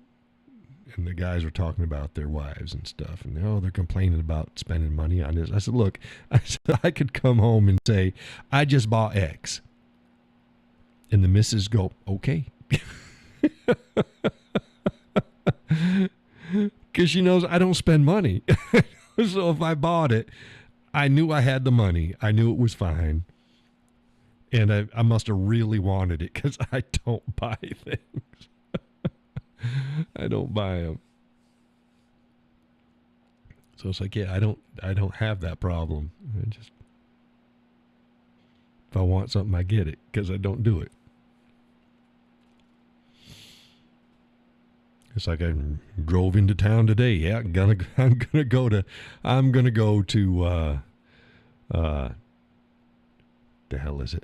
and the guys were talking about their wives and stuff, and they're complaining about spending money on this. I said, look, I could come home and say, I just bought X, and the missus go, okay, because she knows I don't spend money. So if I bought it, I knew I had the money. I knew it was fine. And I must have really wanted it because I don't buy things. I don't buy them. So it's like, yeah, I don't have that problem. If I want something, I get it because I don't do it. It's like I drove into town today. Yeah, I'm gonna go to the hell is it?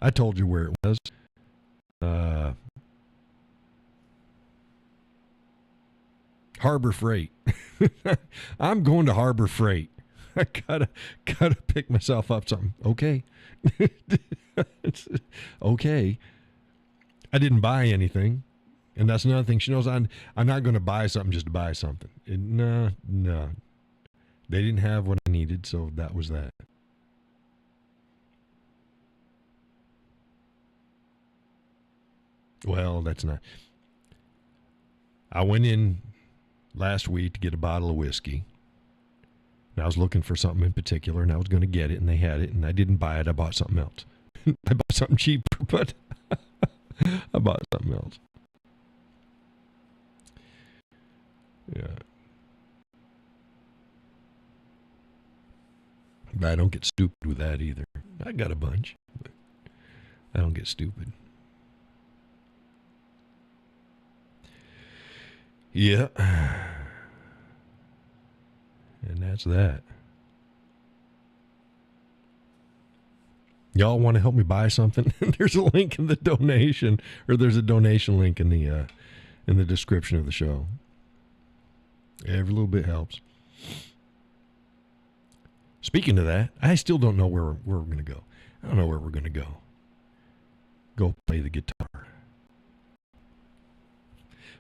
I told you where it was. Harbor Freight. I'm going to Harbor Freight. I gotta pick myself up something. Okay. Okay. I didn't buy anything. And that's another thing. She knows I'm not going to buy something just to buy something. No. They didn't have what I needed, so that was that. Well, that's not. I went in last week to get a bottle of whiskey. And I was looking for something in particular, and I was going to get it, and they had it, and I didn't buy it. I bought something else. I bought something cheaper, but I bought something else. Yeah. But I don't get stupid with that either. I got a bunch, but I don't get stupid. Yeah. And that's that. Y'all want to help me buy something? There's a link in the donation, or there's a donation link in the description of the show. Every little bit helps. Speaking of that, I still don't know where we're going to go. I don't know where we're going to go. Go play the guitar.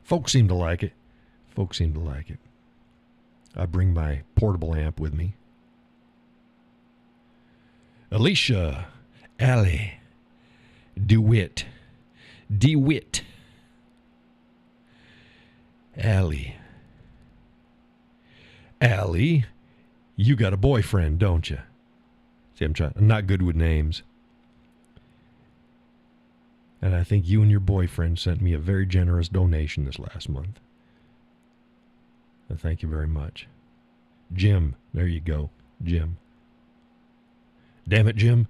Folks seem to like it. I bring my portable amp with me. Alicia, Allie, DeWitt, Allie, you got a boyfriend, don't you? See, I'm not good with names. And I think you and your boyfriend sent me a very generous donation this last month. Thank you very much. Jim, there you go, Jim. Damn it, Jim.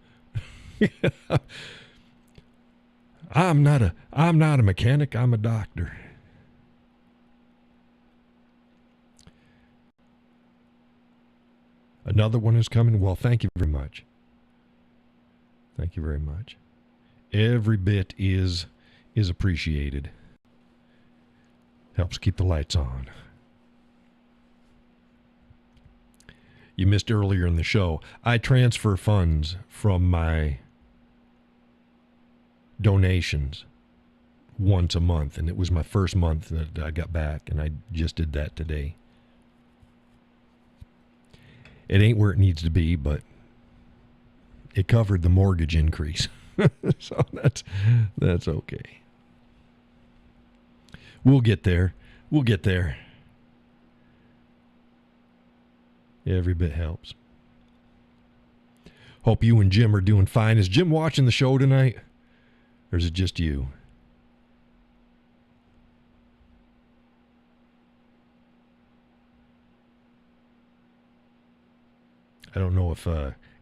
I'm not a mechanic, I'm a doctor. Another one is coming. Well, thank you very much. Thank you very much. Every bit is appreciated. Helps keep the lights on. You missed earlier in the show. I transfer funds from my donations once a month, and it was my first month that I got back, and I just did that today. It ain't where it needs to be, but it covered the mortgage increase. So that's okay. We'll get there. Every bit helps. Hope you and Jim are doing fine. Is Jim watching the show tonight? Or is it just you? I don't know if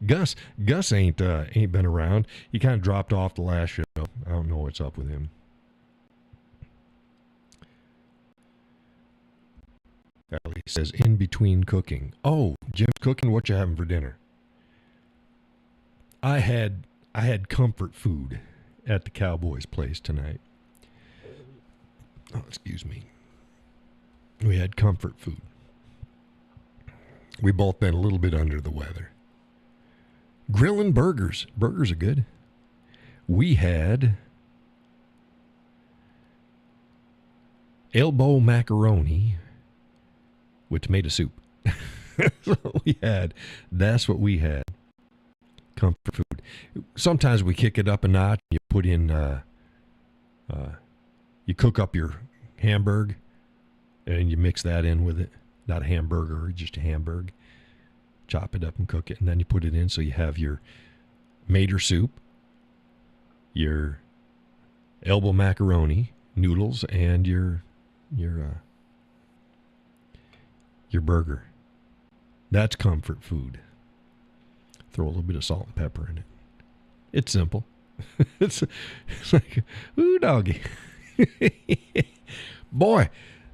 Gus ain't been around. He kind of dropped off the last show. I don't know what's up with him. Ellie says in between cooking. Oh, Jim's cooking. What you having for dinner? I had comfort food at the Cowboy's place tonight. Oh, excuse me. We had comfort food. We both been a little bit under the weather. Grilling burgers. Burgers are good. We had elbow macaroni with tomato soup. That's what we had. Comfort food. Sometimes we kick it up a notch. You put in, you cook up your hamburger and you mix that in with it. Not a hamburger, just a hamburger. Chop it up and cook it, and then you put it in so you have your mater soup, your elbow macaroni, noodles, and your burger. That's comfort food. Throw a little bit of salt and pepper in it. It's simple. it's like, ooh, doggy. Boy,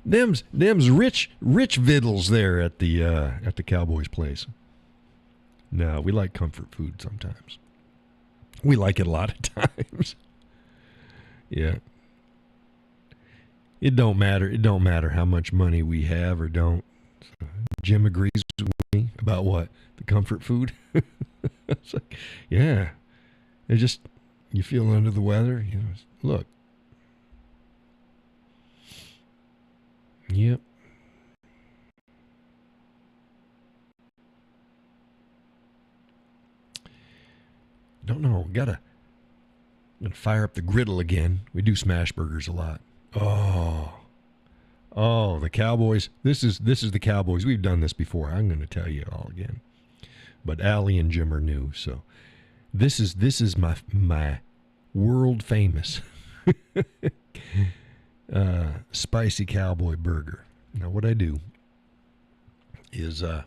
them's rich vittles there at the Cowboy's place. No, we like comfort food sometimes. We like it a lot of times. Yeah. It don't matter. It don't matter how much money we have or don't. Jim agrees with me about what? The comfort food? It's like, yeah. It just, you feel under the weather. You know, look. Yep. Don't know. Gotta fire up the griddle again. We do smash burgers a lot. Oh, the Cowboys. This is the Cowboys. We've done this before. I'm going to tell you all again. But Allie and Jim are new, so this is my world famous spicy Cowboy burger. Now what I do is I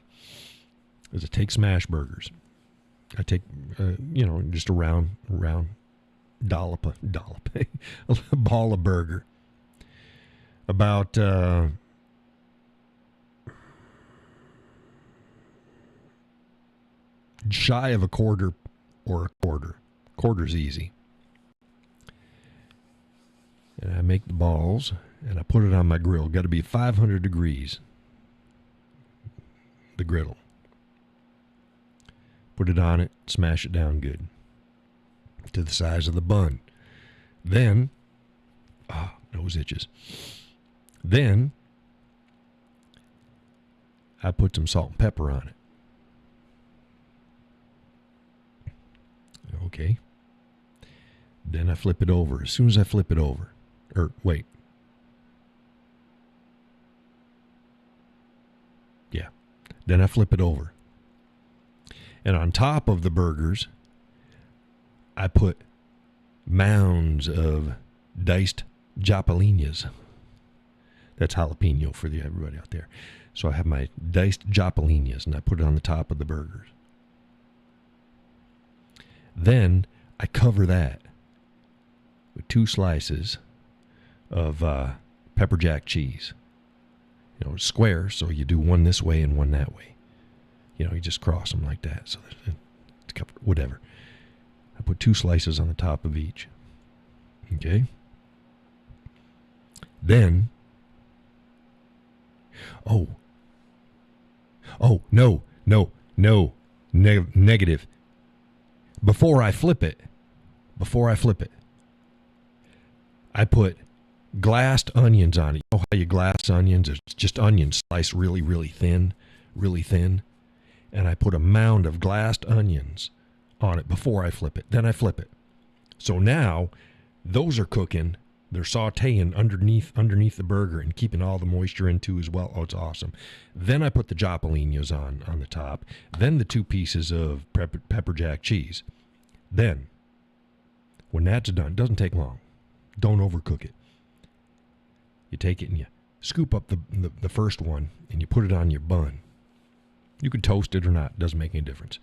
take smash burgers. I take just a round dollop, a ball of burger. About shy of a quarter or a quarter. Quarter's easy. And I make the balls and I put it on my grill. Got to be 500 degrees. The griddle. Put it on it, smash it down good. To the size of the bun. Then, nose itches. Then, I put some salt and pepper on it. Okay. Then I flip it over. As soon as I flip it over, Then I flip it over. And on top of the burgers, I put mounds of diced jalapenos. That's jalapeno for everybody out there. So I have my diced jalapenos, and I put it on the top of the burgers. Then I cover that with 2 slices of pepper jack cheese. Square, so you do one this way and one that way. You just cross them like that. So it's covered, whatever. I put 2 slices on the top of each. Okay. Then, negative. Before I flip it, I put glassed onions on it. You know how you glass onions? It's just onions sliced really, really thin. And I put a mound of glassed onions on it before I flip it. Then I flip it. So now those are cooking. They're sauteing underneath the burger and keeping all the moisture in too as well. Oh, it's awesome. Then I put the jalapenos on the top. Then the 2 pieces of pepper jack cheese. Then When that's done, it doesn't take long. Don't overcook it. You take it and you scoop up the first one and you put it on your bun. You can toast it or not. It doesn't make any difference.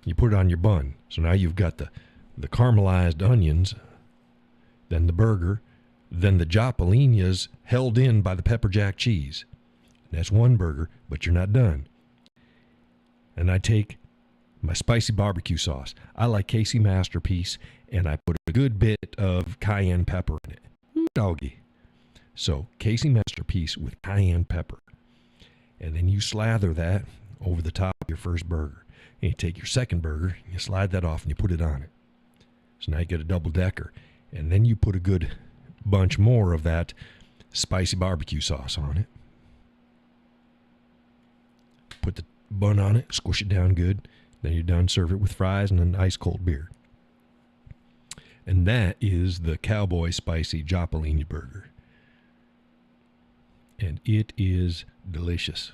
You put it on your bun. So now you've got the caramelized onions, then the burger, then the jalapenos held in by the pepper jack cheese. And that's one burger, but you're not done. And I take my spicy barbecue sauce. I like Casey Masterpiece, and I put a good bit of cayenne pepper in it. Ooh, doggy. So Casey Masterpiece with cayenne pepper. And then you slather that over the top of your first burger. And you take your second burger, and you slide that off, and you put it on it. So now you get a double decker. And then you put a good bunch more of that spicy barbecue sauce on it. Put the bun on it, squish it down good. Then you're done. Serve it with fries and an ice cold beer. And that is the Cowboy Spicy Jalapeno Burger. And it is delicious.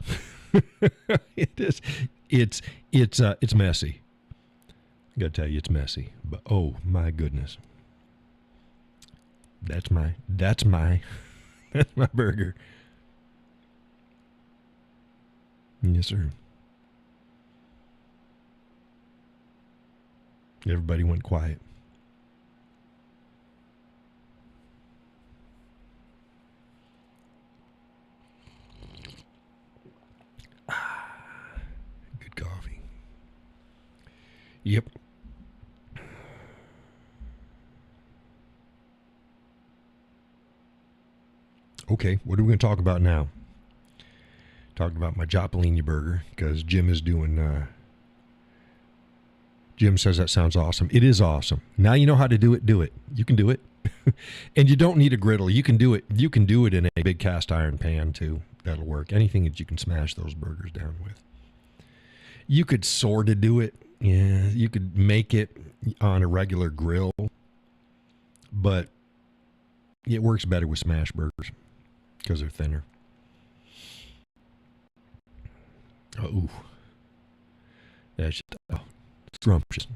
It is. It's messy. I gotta tell you, it's messy. But oh my goodness, that's my burger. Yes, sir. Everybody went quiet. Good coffee. Yep. Okay, what are we going to talk about now? Talking about my jalapeno burger because Jim is doing. Jim says that sounds awesome. It is awesome. Now you know how to do it. Do it. You can do it, and you don't need a griddle. You can do it. You can do it in a big cast iron pan too. That'll work. Anything that you can smash those burgers down with. You could sort of do it. Yeah, you could make it on a regular grill, but it works better with smash burgers because they're thinner. Oh, ooh. That's just scrumptious.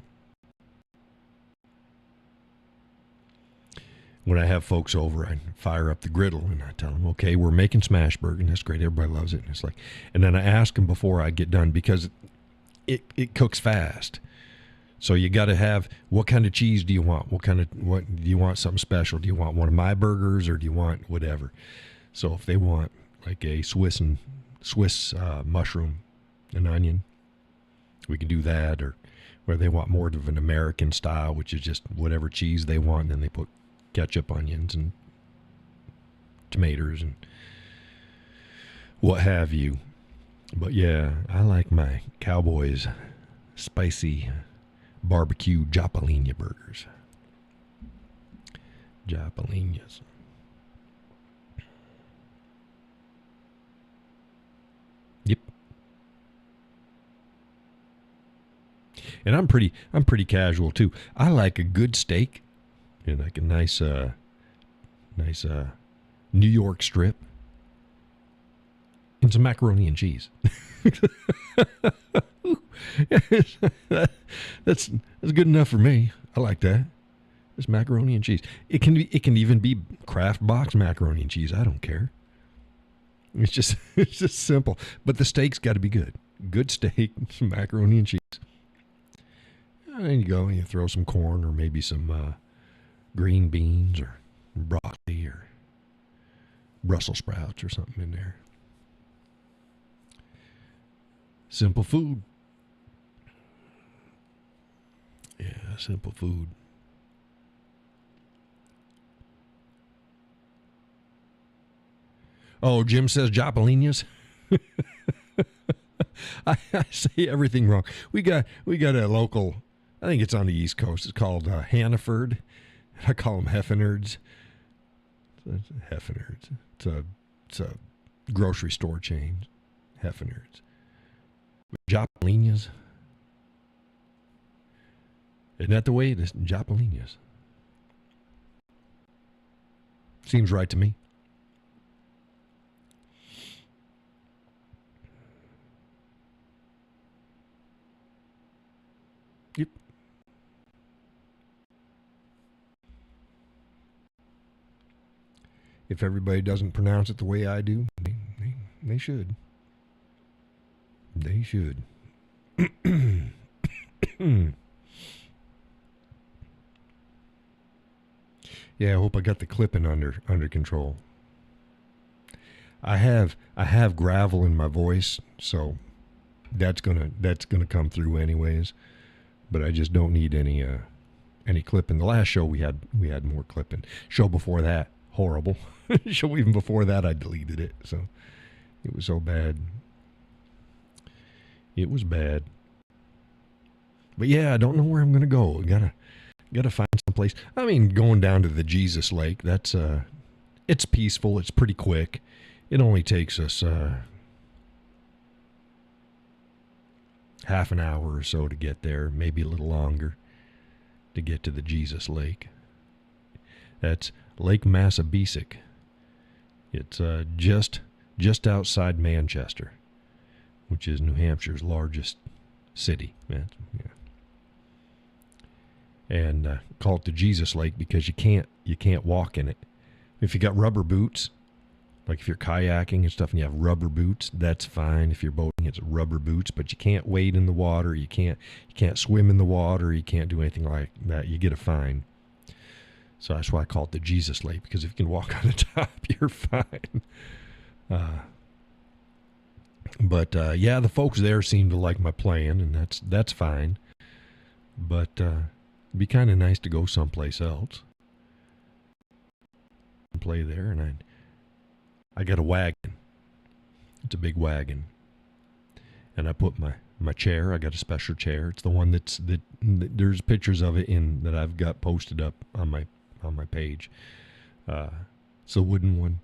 When I have folks over, I fire up the griddle and I tell them, okay, we're making smash burger, and that's great. Everybody loves it. And it's like, and then I ask them before I get done because it cooks fast. So you got to have, what kind of cheese do you want? What do you want something special? Do you want one of my burgers or do you want whatever? So if they want like a Swiss mushroom and onion, we can do that. Or where they want more of an American style, which is just whatever cheese they want, and then they put ketchup, onions, and tomatoes and what have you. But yeah, I like my Cowboy's spicy barbecue jalapeno burgers. Jalapenos. Yep. And I'm pretty casual too. I like a good steak and like a nice New York strip and some macaroni and cheese. That's good enough for me. I like that. It's macaroni and cheese. It can even be Kraft box macaroni and cheese. I don't care. It's just simple. But the steak's got to be good. Good steak, some macaroni and cheese. And then you go and you throw some corn or maybe some green beans or broccoli or Brussels sprouts or something in there. Simple food. Yeah, simple food. Oh, Jim says jalapenos. I say everything wrong. We got a local, I think it's on the East Coast. It's called Hannaford. I call them Heffenards. Heffenards. It's a grocery store chain. Heffenards. Jalapenos. Isn't that the way it is? Jalapenos. Seems right to me. Yep. If everybody doesn't pronounce it the way I do, they should. They should. Yeah, I hope I got the clipping under control. I have gravel in my voice, so that's gonna come through anyways. But I just don't need any clipping. The last show we had more clipping. Show before that, horrible. Show even before that, I deleted it. So it was so bad. It was bad. But yeah, I don't know where I'm gonna go. Gotta find some place. I mean, going down to the Jesus Lake. That's it's peaceful. It's pretty quick. It only takes us half an hour or so to get there, maybe a little longer, to get to the Jesus Lake. That's Lake Massabesic. It's just outside Manchester, which is New Hampshire's largest city. Yeah. And call it the Jesus Lake because you can't walk in it. If you got rubber boots, like if you're kayaking and stuff and you have rubber boots, that's fine. If you're boating, it's rubber boots, but you can't wade in the water. You can't swim in the water. You can't do anything like that. You get a fine. So that's why I call it the Jesus Lake, because if you can walk on the top, you're fine. But yeah, the folks there seem to like my playing, and that's fine. But it'd be kind of nice to go someplace else and play there, and I got a wagon. It's a big wagon. And I put my chair. I got a special chair. It's the one that there's pictures of it that I've got posted up on my page. It's a wooden one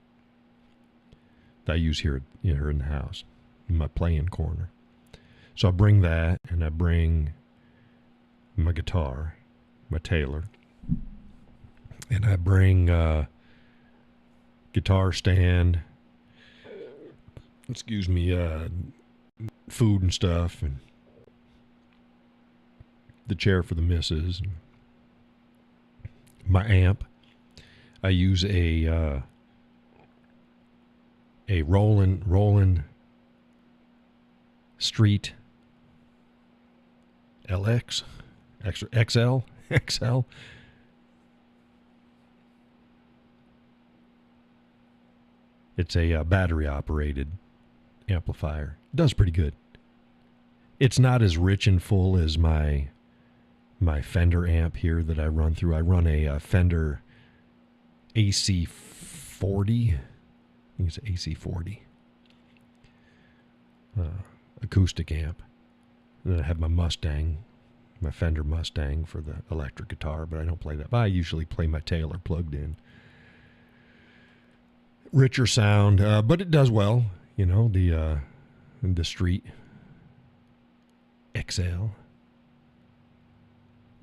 that I use here in the house, in my playing corner. So I bring that, and I bring my guitar, my Taylor, and I bring guitar stand, food and stuff, and the chair for the missus, and my amp. I use a Roland Street LX XL. It's a battery-operated amplifier. It does pretty good. It's not as rich and full as my Fender amp here that I run through. I run a Fender AC40. I think it's AC40. Acoustic amp. And then I have my Fender Mustang for the electric guitar, but I don't play that. But I usually play my Taylor plugged in. Richer sound, but it does well. The Street XL. It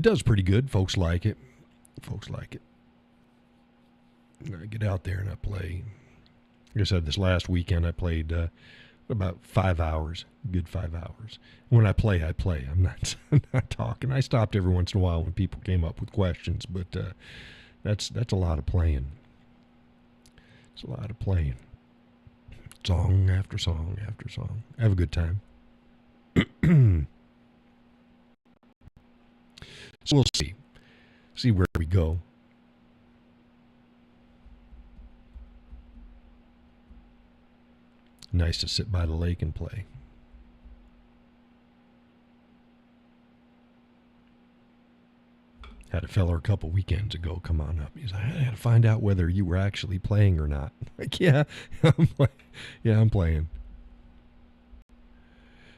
does pretty good. Folks like it. I get out there and I play. Like I said, this last weekend I played about 5 hours, good 5 hours. When I play. I'm not talking. I stopped every once in a while when people came up with questions, but that's a lot of playing. It's a lot of playing. Song after song after song. Have a good time. So we'll see where we go. Nice to sit by the lake and play. Had a feller a couple weekends ago come on up. He's like, I had to find out whether you were actually playing or not. Like, yeah, I'm playing.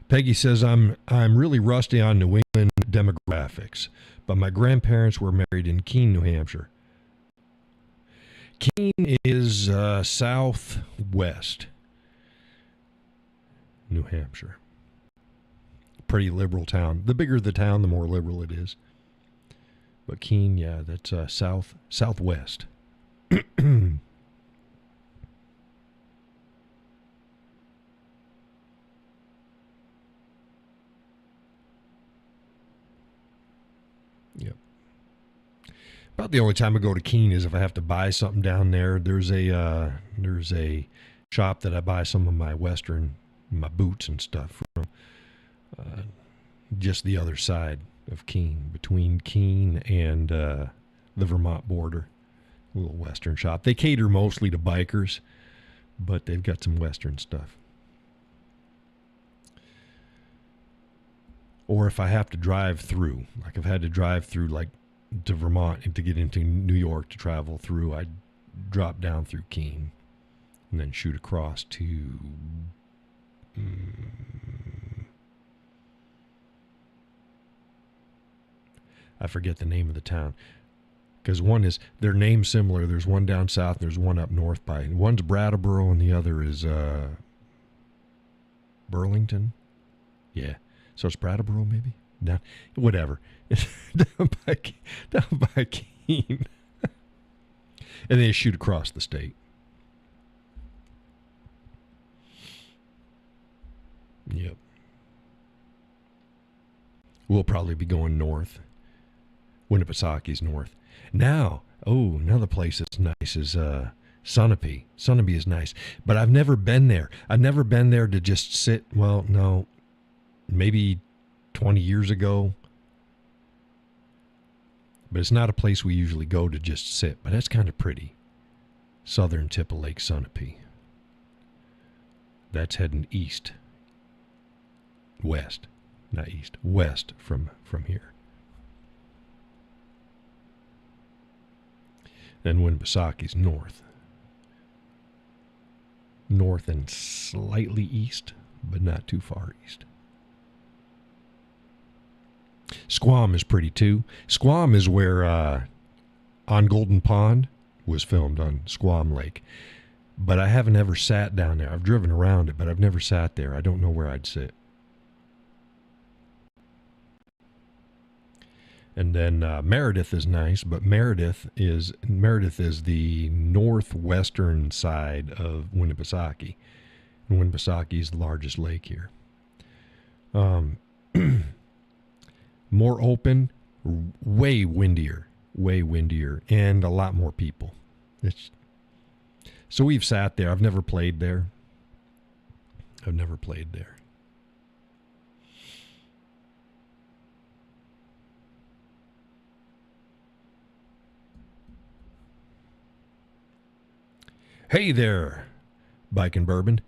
Peggy says I'm really rusty on New England demographics, but my grandparents were married in Keene, New Hampshire. Keene is southwest New Hampshire. Pretty liberal town. The bigger the town, the more liberal it is. But Keene, yeah, that's southwest. Yep. About the only time I go to Keene is if I have to buy something down there. There's a shop that I buy some of my boots and stuff from. Just the other side of Keene, between Keene and the Vermont border. A little Western shop. They cater mostly to bikers, but they've got some Western stuff. Or if I have to drive through, like I've had to drive through like to Vermont and to get into New York to travel through, I drop down through Keene and then shoot across to I forget the name of the town. Because one is, their name's similar. There's one down south, there's one up north by. One's Brattleboro and the other is Burlington. Yeah. So it's Brattleboro maybe? Down, whatever. down by Keene. And they shoot across the state. Yep. We'll probably be going north. Winnipesaukee north. Now, another place that's nice is Sunapee. Sunapee is nice, but I've never been there. I've never been there to just sit. Well, no, maybe 20 years ago. But it's not a place we usually go to just sit, but that's kind of pretty. Southern tip of Lake Sunapee. That's heading east. West, not east. West from here. Then Winnisaukee's north. North and slightly east, but not too far east. Squam is pretty too. Squam is where On Golden Pond was filmed, on Squam Lake. But I haven't ever sat down there. I've driven around it, but I've never sat there. I don't know where I'd sit. And then Meredith is nice, but Meredith is the northwestern side of Winnipesaukee. And Winnipesaukee is the largest lake here. More open, way windier, and a lot more people. So we've sat there. I've never played there. Hey there, Bike and Bourbon.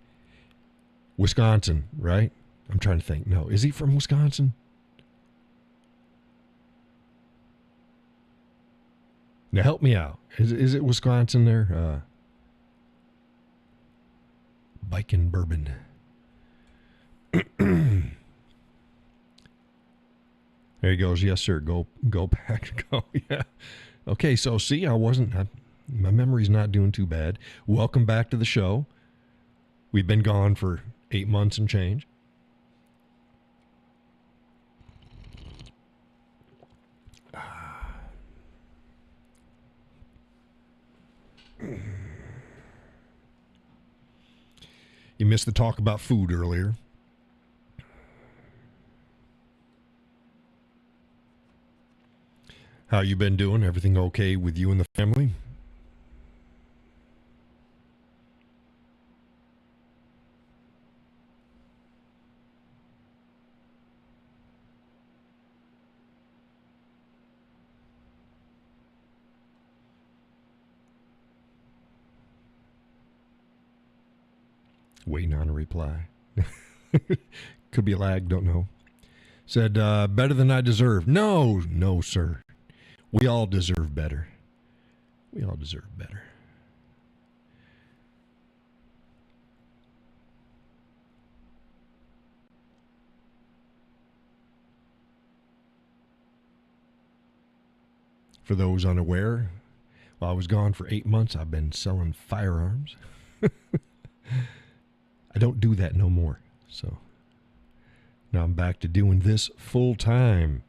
Wisconsin, right? I'm trying to think. No, is he from Wisconsin? Now help me out. Is it Wisconsin there? Bike and Bourbon. There he goes. Yes, sir. Go back. Go. Yeah. Okay, so see, my memory's not doing too bad. Welcome back to the show. We've been gone for 8 months and change. You missed the talk about food earlier. How you been doing? Everything okay with you and the family? Waiting on a reply. Could be a lag, don't know. Said, better than I deserve. No, sir. We all deserve better. For those unaware, while I was gone for 8 months, I've been selling firearms. I don't do that no more. So now I'm back to doing this full time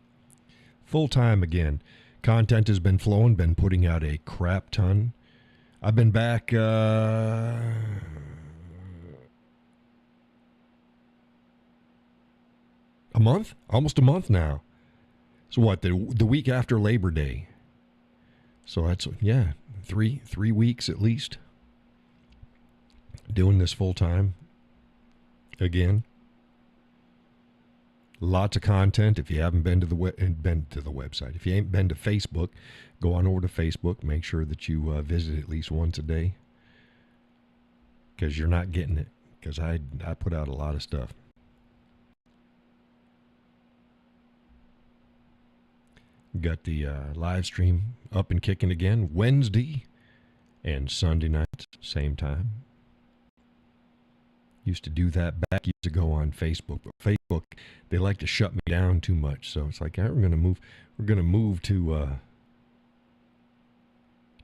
again. Content has been flowing, been putting out a crap ton. I've been back a month, almost a month now. So what, the week after Labor Day. So that's, yeah, three weeks at least doing this full time again. Lots of content. If you haven't been to the website, if you ain't been to Facebook, go on over to Facebook. Make sure that you visit at least once a day, because you're not getting it. Because I put out a lot of stuff. Got the live stream up and kicking again Wednesday and Sunday nights, same time. Used to do that back years ago on Facebook, but Facebook, they like to shut me down too much. So it's like, all right, we're gonna move to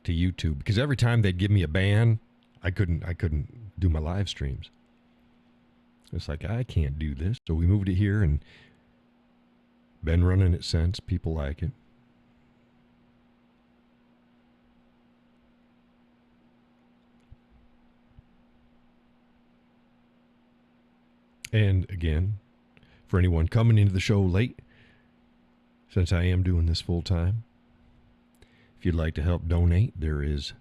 YouTube, because every time they'd give me a ban, I couldn't do my live streams. It's like, I can't do this. So we moved it here and been running it since. People like it. And again, for anyone coming into the show late, since I am doing this full time, if you'd like to help donate, there is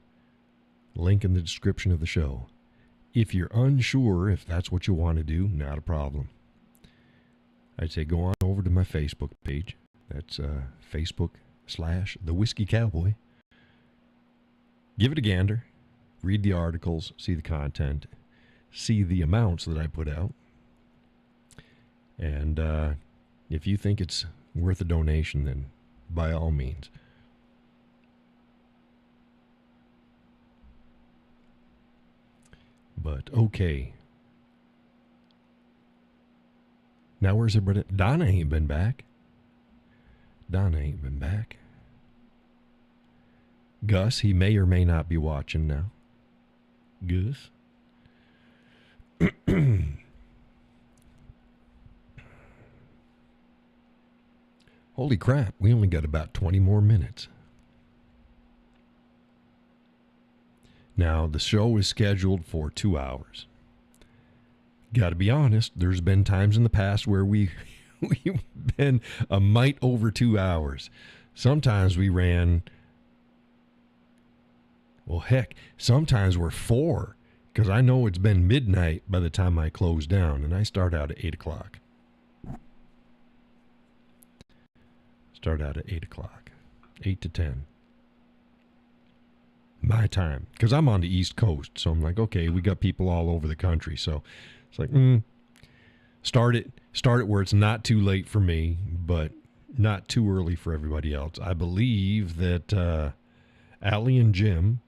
a link in the description of the show. If you're unsure if that's what you want to do, not a problem. I'd say go on over to my Facebook page. That's Facebook.com/The Whiskey Cowboy. Give it a gander. Read the articles. See the content. See the amounts that I put out. And if you think it's worth a donation, then by all means. But okay. Now where's everybody? Donna ain't been back. Gus, he may or may not be watching now. Gus. Holy crap, we only got about 20 more minutes. Now, the show is scheduled for 2 hours. Got to be honest, there's been times in the past where we've been a mite over 2 hours. Sometimes we ran, well, heck, sometimes we're 4, because I know it's been midnight by the time I close down, and I start out at 8 o'clock. Start out at 8 o'clock, 8 to 10. My time, because I'm on the East Coast, so I'm like, okay, we got people all over the country, so it's like, start it where it's not too late for me, but not too early for everybody else. I believe that Allie and Jim,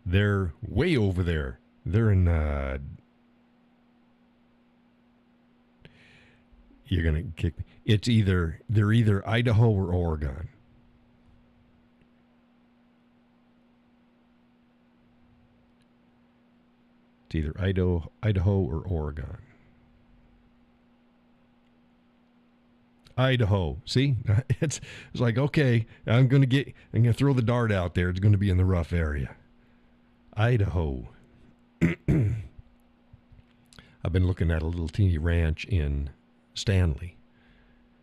they're way over there. They're in, you're gonna kick me. They're either Idaho or Oregon. It's either Idaho or Oregon. Idaho. See, it's like, okay, I'm gonna throw the dart out there. It's gonna be in the rough area. Idaho. I've been looking at a little teeny ranch in Stanley.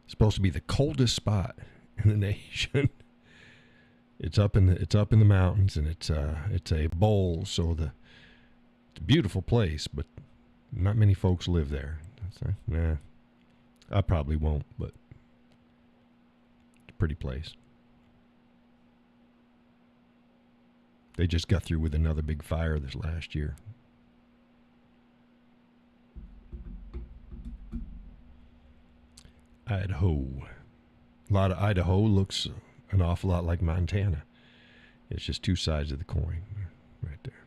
It's supposed to be the coldest spot in the nation. It's up in the mountains, and it's a bowl, so it's a beautiful place, but not many folks live there. So, nah, I probably won't, but it's a pretty place. They just got through with another big fire this last year. Idaho. A lot of Idaho looks an awful lot like Montana. It's just two sides of the coin right there.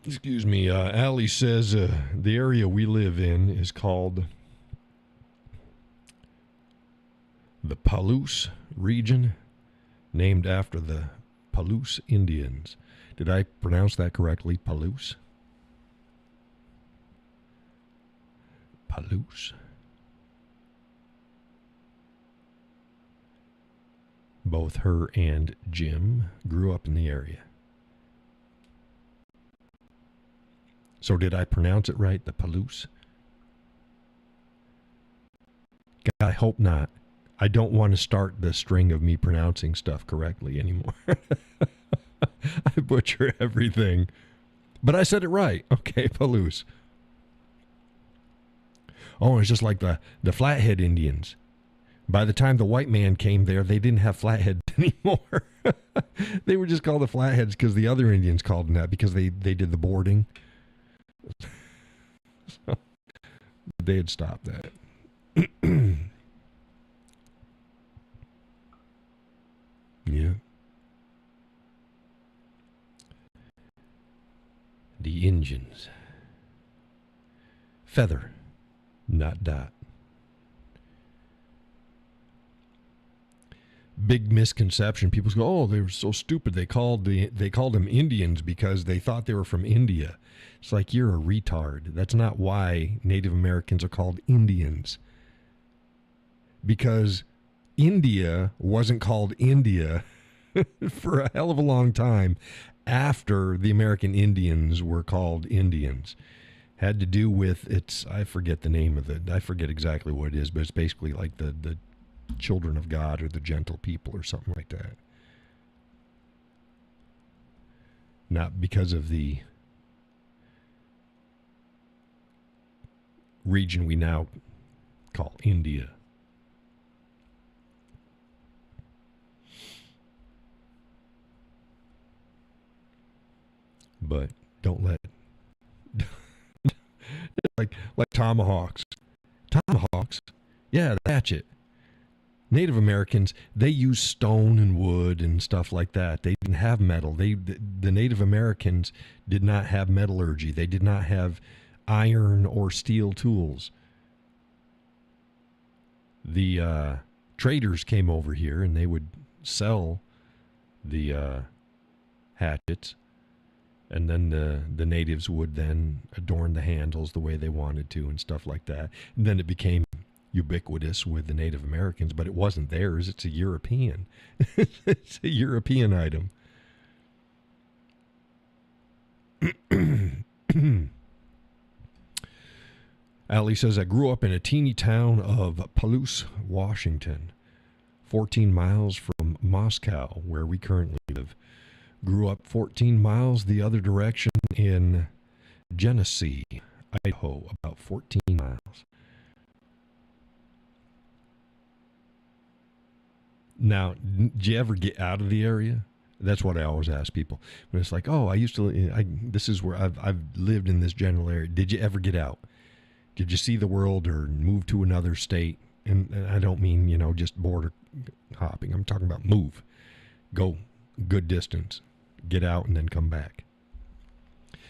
Excuse me. Allie says the area we live in is called the Palouse region, named after the Palouse Indians. Did I pronounce that correctly? Palouse? Palouse. Both her and Jim grew up in the area. So did I pronounce it right? The Palouse? God, I hope not. I don't want to start the string of me pronouncing stuff correctly anymore. I butcher everything. But I said it right. Okay, Palouse. Oh, it's just like the Flathead Indians. By the time the white man came there, they didn't have flatheads anymore. They were just called the Flatheads because the other Indians called them that because they did the boarding. So they had stopped that. Yeah. The Indians. Feather, not dot. Big misconception. People go, "Oh, they were so stupid. They called them Indians because they thought they were from India." It's like, you're a retard. That's not why Native Americans are called Indians. Because India wasn't called India for a hell of a long time after the American Indians were called Indians. Had to do with I forget the name of it. I forget exactly what it is, but it's basically like the children of God or the gentle people or something like that. Not because of the region we now call India. But don't let like tomahawks. Tomahawks, yeah, the hatchet. Native Americans, they used stone and wood and stuff like that. They didn't have metal. The Native Americans did not have metallurgy. They did not have iron or steel tools. The traders came over here and they would sell the hatchets, and then the natives would then adorn the handles the way they wanted to and stuff like that. And then it became ubiquitous with the Native Americans, but it wasn't theirs. It's a European. It's a European item. Ali says, I grew up in a teeny town of Palouse, Washington, 14 miles from Moscow, where we currently live. Grew up 14 miles the other direction in Genesee, Idaho, about 14 miles. Now, did you ever get out of the area? That's what I always ask people. When it's like, oh, this is where I've lived in this general area. Did you ever get out? Did you see the world or move to another state? And I don't mean, just border hopping. I'm talking about move. Go good distance. Get out and then come back.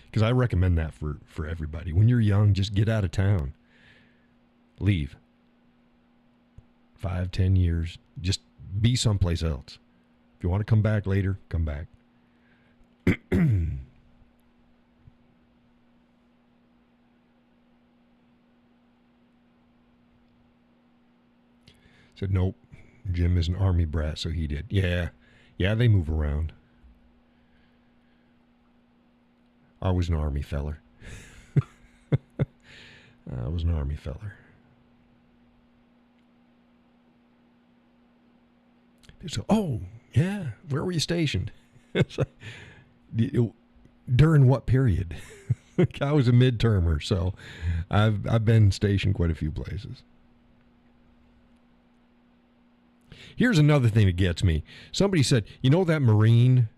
Because I recommend that for everybody. When you're young, just get out of town. Leave. 5, 10 years. Just be someplace else. If you want to come back later, come back. Said, nope, Jim is an Army brat, so he did. Yeah, they move around. I was an Army feller. I was an Army feller. So, oh, yeah, where were you stationed? During what period? I was a midtermer, so I've been stationed quite a few places. Here's another thing that gets me. Somebody said, you know that Marine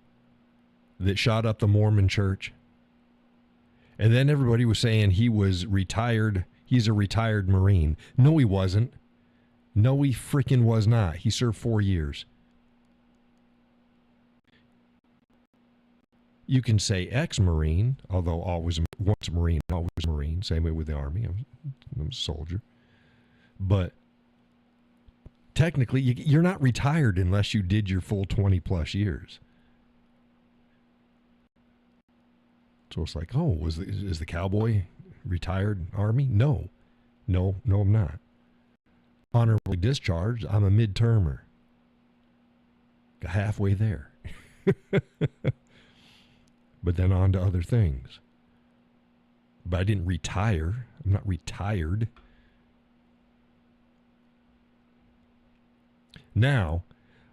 that shot up the Mormon church? And then everybody was saying he was retired. He's a retired Marine. No, he wasn't. No, he freaking was not. He served 4 years. You can say ex-Marine, although once a Marine, always a Marine. Same way with the Army. I'm a soldier. But technically, you're not retired unless you did your full 20 plus years. So it's like, oh, is the Cowboy retired Army? No, I'm not. Honorably discharged, I'm a mid-termer. Got halfway there. But then on to other things. But I didn't retire. I'm not retired. Now,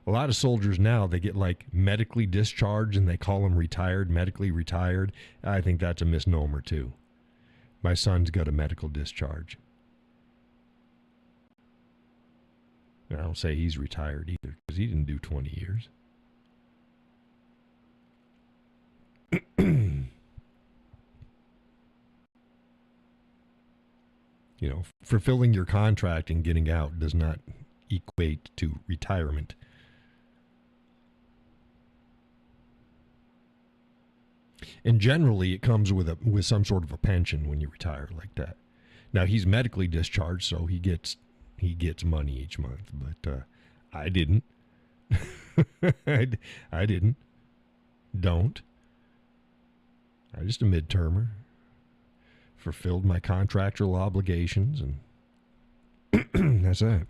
a lot of soldiers now, they get like medically discharged and they call them retired, medically retired. I think that's a misnomer too. My son's got a medical discharge. And I don't say he's retired either because he didn't do 20 years. You know, fulfilling your contract and getting out does not equate to retirement. And generally, it comes with some sort of a pension when you retire like that. Now he's medically discharged, so he gets money each month. But I didn't. I didn't. Don't. I'm just a midtermer. Fulfilled my contractual obligations, and that's that.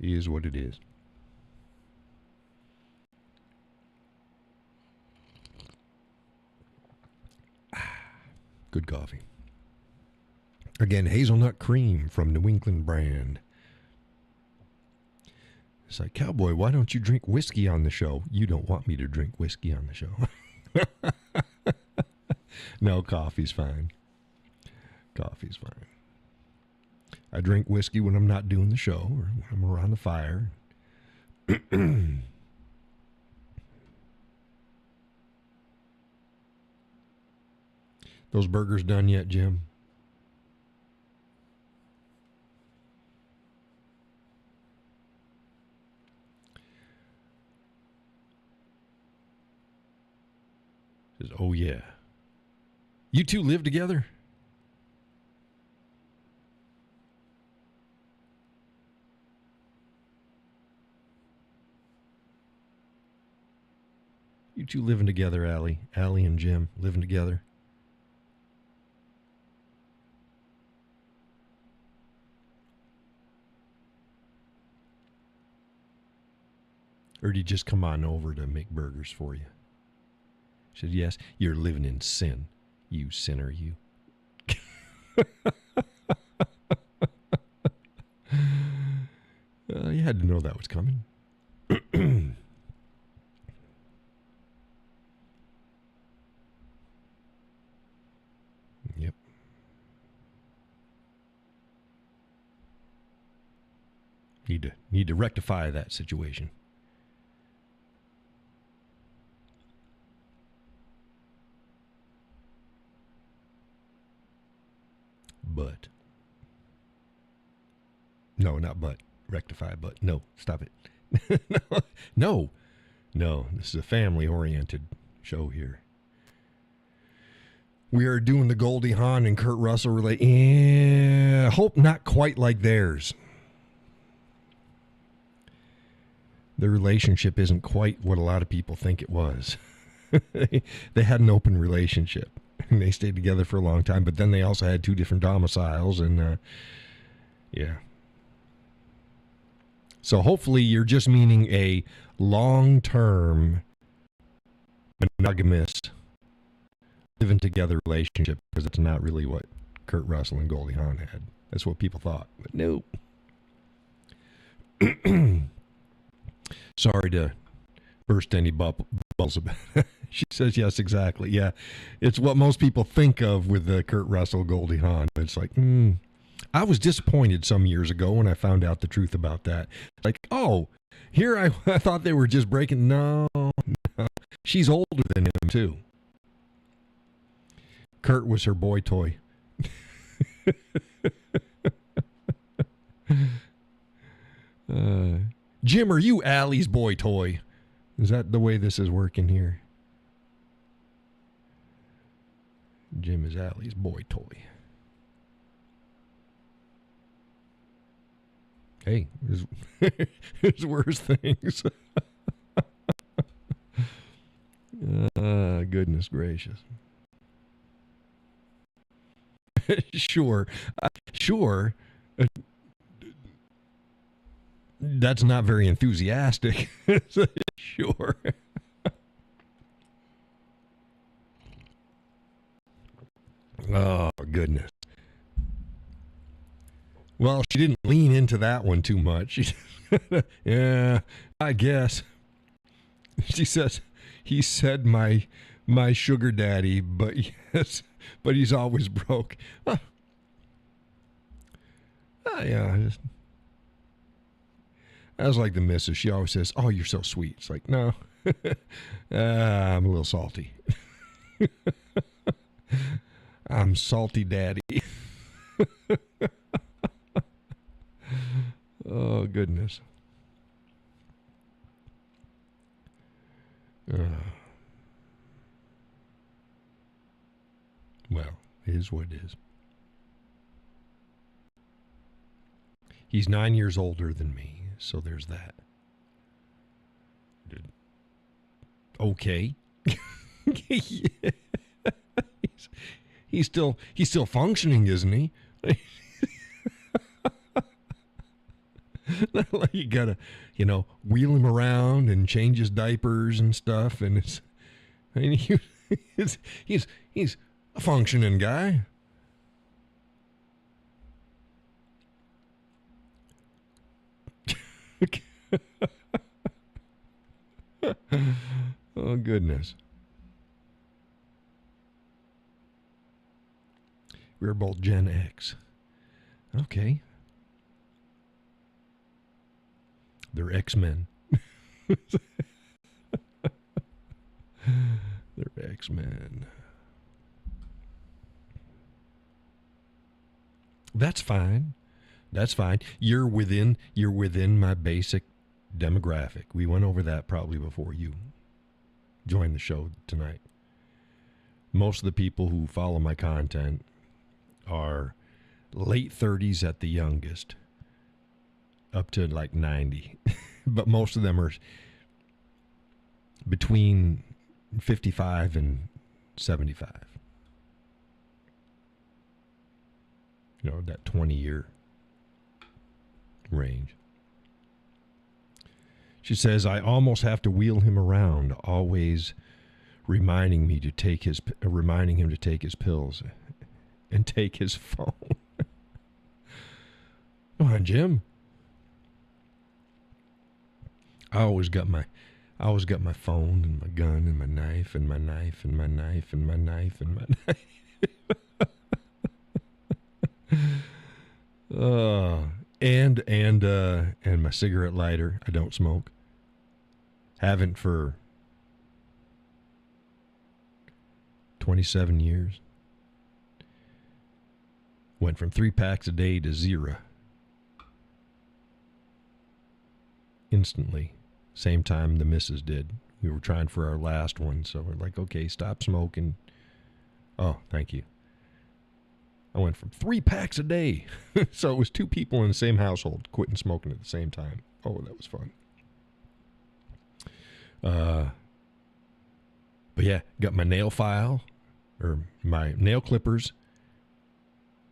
It is what it is. Good coffee. Again, hazelnut cream from New England brand. It's like, Cowboy, why don't you drink whiskey on the show? You don't want me to drink whiskey on the show. No, coffee's fine. Coffee's fine. I drink whiskey when I'm not doing the show or when I'm around the fire. Those burgers done yet, Jim? Says, oh yeah. You two live together? You two living together, Allie. Allie and Jim living together. Or did he just come on over to make burgers for you? She said, yes, you're living in sin. You sinner, you. You had to know that was coming. Yep. Need to rectify that situation. But. No, not but. Rectify, but. No, stop it. No. No, this is a family-oriented show here. We are doing the Goldie Hawn and Kurt Russell relate. Yeah, hope not quite like theirs. Their relationship isn't quite what a lot of people think it was. They had an open relationship. And they stayed together for a long time, but then they also had two different domiciles, and yeah. So hopefully you're just meaning a long-term monogamous living together relationship, because it's not really what Kurt Russell and Goldie Hawn had. That's what people thought, but no. Sorry to burst any bubbles about it. She says, yes, exactly. Yeah, it's what most people think of with the Kurt Russell, Goldie Hawn. It's like, I was disappointed some years ago when I found out the truth about that. Like, oh, here I thought they were just breaking. No. She's older than him, too. Kurt was her boy toy. Jim, are you Allie's boy toy? Is that the way this is working here? Jim is Allie's boy toy. Hey, there's worse things. Goodness gracious. Sure. Sure. That's not very enthusiastic. Sure. goodness. Well, she didn't lean into that one too much. Yeah, I guess. She says, he said my sugar daddy, but yes, but he's always broke. Yeah, I was like the missus. She always says, "Oh, you're so sweet." It's like, no, I'm a little salty. I'm salty daddy. Oh, goodness. Well, it is what it is. He's 9 years older than me, so there's that. Okay. Yeah. He's still functioning, isn't he? You gotta, wheel him around and change his diapers and stuff, and he's a functioning guy. Oh, goodness. We're both Gen X. Okay. They're X-Men. They're X-Men. That's fine. That's fine. You're within my basic demographic. We went over that probably before you joined the show tonight. Most of the people who follow my content are late 30s at the youngest, up to like 90. But most of them are between 55 and 75. That 20-year range. She says, I almost have to wheel him around, always reminding him to take his pills and take his phone. Come on, Jim. I always got my phone and my gun and my knife and my knife and my knife and my knife and my knife. And my cigarette lighter. I don't smoke. Haven't for 27 years. Went from 3 packs a day to 0. Instantly. Same time the missus did. We were trying for our last one, so we're like, okay, stop smoking. Oh, thank you. I went from 3 packs a day. So it was 2 people in the same household quitting smoking at the same time. Oh, that was fun. But yeah, got my nail file or my nail clippers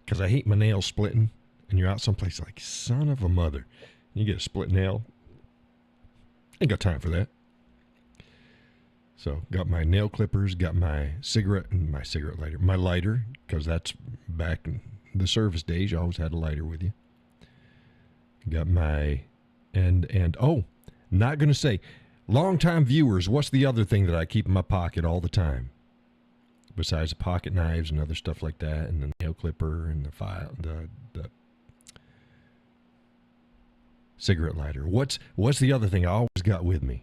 because I hate my nails splitting. And you're out someplace like, son of a mother. You get a split nail. Ain't got time for that. So got my nail clippers, got my cigarette lighter, my lighter, because that's back in the service days. You always had a lighter with you. Got my, not going to say, longtime viewers, what's the other thing that I keep in my pocket all the time? Besides the pocket knives and other stuff like that, and the nail clipper and the file, the cigarette lighter. What's the other thing I always got with me?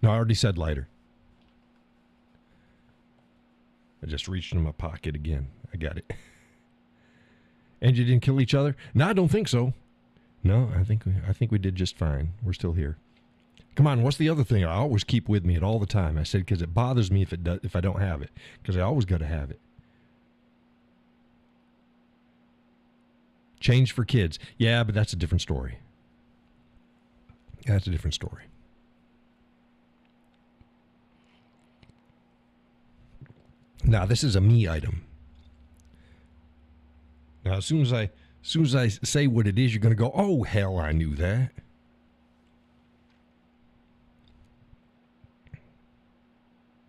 No, I already said lighter. I just reached in my pocket again. I got it. And you didn't kill each other? No, I don't think so. No, I think we did just fine. We're still here. Come on, what's the other thing I always keep with me at all the time? I said because it bothers me if I don't have it, because I always got to have it. Change for kids. Yeah, but that's a different story. That's a different story. Now, this is a me item. Now, as soon as I say what it is, you're going to go, oh, hell, I knew that.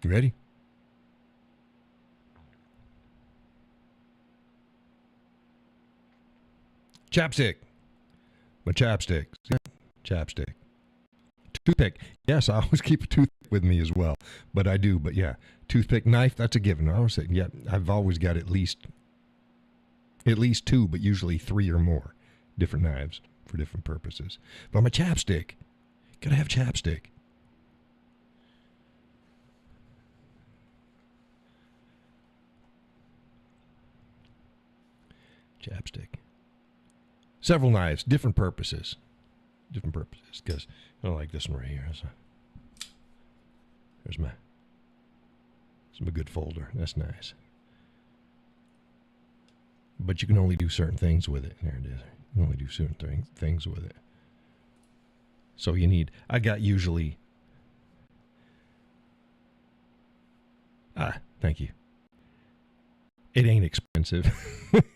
You ready? Chapstick. My chapstick. Yeah, chapstick. Toothpick. Yes, I always keep a toothpick with me as well. But I do. But yeah, toothpick, knife, that's a given. I always say, yeah, I've always got at least two, but usually three or more different knives for different purposes. But my chapstick. Gotta have chapstick. Chapstick. Several knives, different purposes. Different purposes. Because I don't like this one right here. So there's my good folder. That's nice. But you can only do certain things with it. There it is. You can only do certain things with it. So you need, I got usually, thank you. It ain't expensive.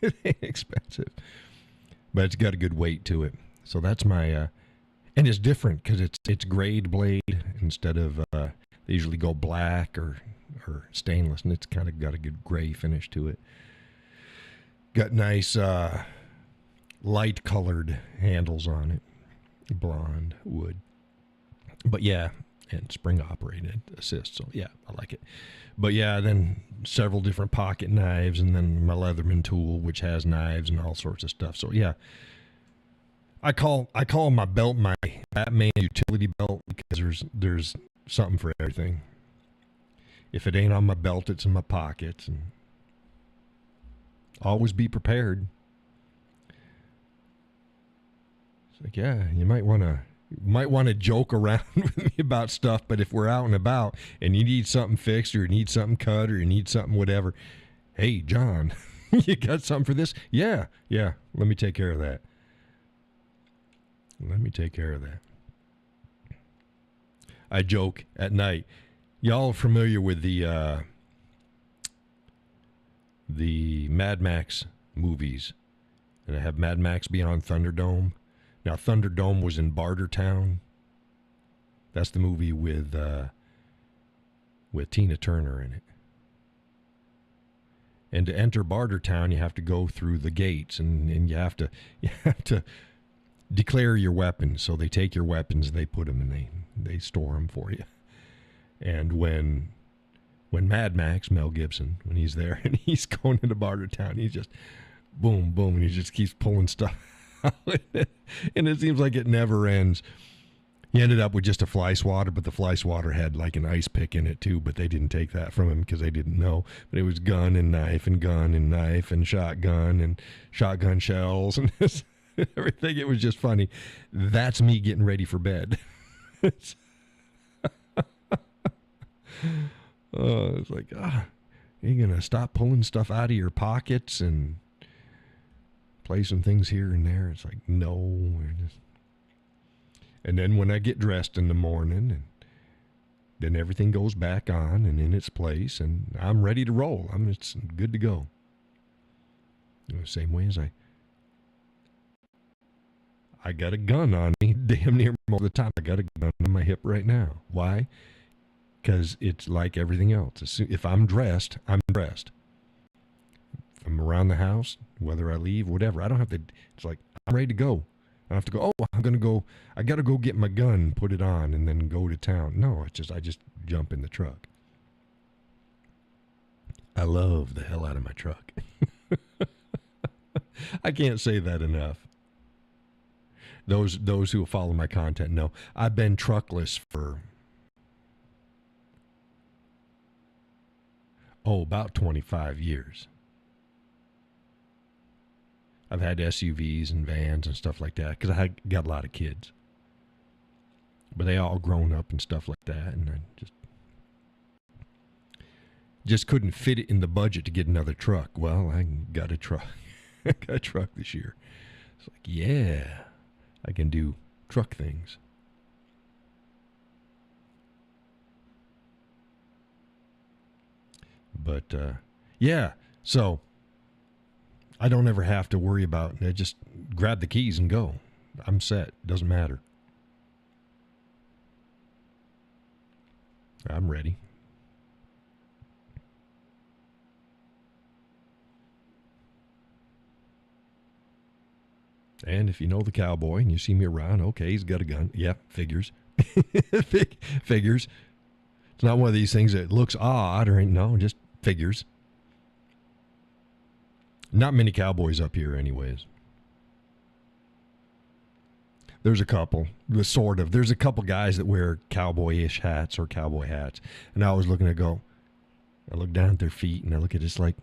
It ain't expensive. But it's got a good weight to it. So that's my, and it's different because it's grade blade instead of, they usually go black or stainless, and it's kind of got a good gray finish to it. Got nice light colored handles on it. Blonde wood. But yeah, and spring operated assist. So yeah, I like it. But yeah, then several different pocket knives, and then my Leatherman tool, which has knives and all sorts of stuff. So yeah, I call my belt my Batman utility belt because there's something for everything. If it ain't on my belt, it's in my pockets, and always be prepared. It's like, yeah, you might want to joke around with me about stuff, but if we're out and about and you need something fixed or you need something cut or you need something whatever, hey, John, you got something for this? Yeah, let me take care of that. I joke at night. Y'all are familiar with the Mad Max movies. And I have Mad Max Beyond Thunderdome. Now, Thunderdome was in Bartertown. That's the movie with Tina Turner in it. And to enter Bartertown, you have to go through the gates, and you have to declare your weapons. So they take your weapons and they put them and they store them for you. And when Mad Max, Mel Gibson, when he's there and he's going into Bartertown, he's just boom, boom, and he just keeps pulling stuff out. And it seems like it never ends. He ended up with just a fly swatter, but the fly swatter had like an ice pick in it too, but they didn't take that from him because they didn't know. But it was gun and knife and gun and knife and shotgun shells and everything. It was just funny. That's me getting ready for bed. It's like, you're going to stop pulling stuff out of your pockets and play some things here and there. It's like, no. And then when I get dressed in the morning, and then everything goes back on and in its place, and I'm ready to roll. It's good to go. The same way as I got a gun on me damn near all the time. I got a gun on my hip right now. Why? Because it's like everything else. If I'm dressed, I'm dressed. If I'm around the house, whether I leave, whatever, I don't have to, it's like, I'm ready to go. I have to go, I'm going to go, I got to go get my gun, put it on, and then go to town. No, I just jump in the truck. I love the hell out of my truck. I can't say that enough. Those who follow my content know I've been truckless for about 25 years. I've had SUVs and vans and stuff like that because I got a lot of kids. But they all grown up and stuff like that, and I just couldn't fit it in the budget to get another truck. Well, I got a truck. I got a truck this year. It's like, yeah, I can do truck things. But, yeah, so I don't ever have to worry about it. I just grab the keys and go. I'm set. Doesn't matter. I'm ready. And if you know the cowboy and you see me around, okay, he's got a gun. Yeah, figures. Figures. It's not one of these things that looks odd or no, just figures. Not many cowboys up here, anyways. There's a couple, sort of. There's a couple guys that wear cowboy-ish hats or cowboy hats. And I was looking to go, I look down at their feet and I look at it's like,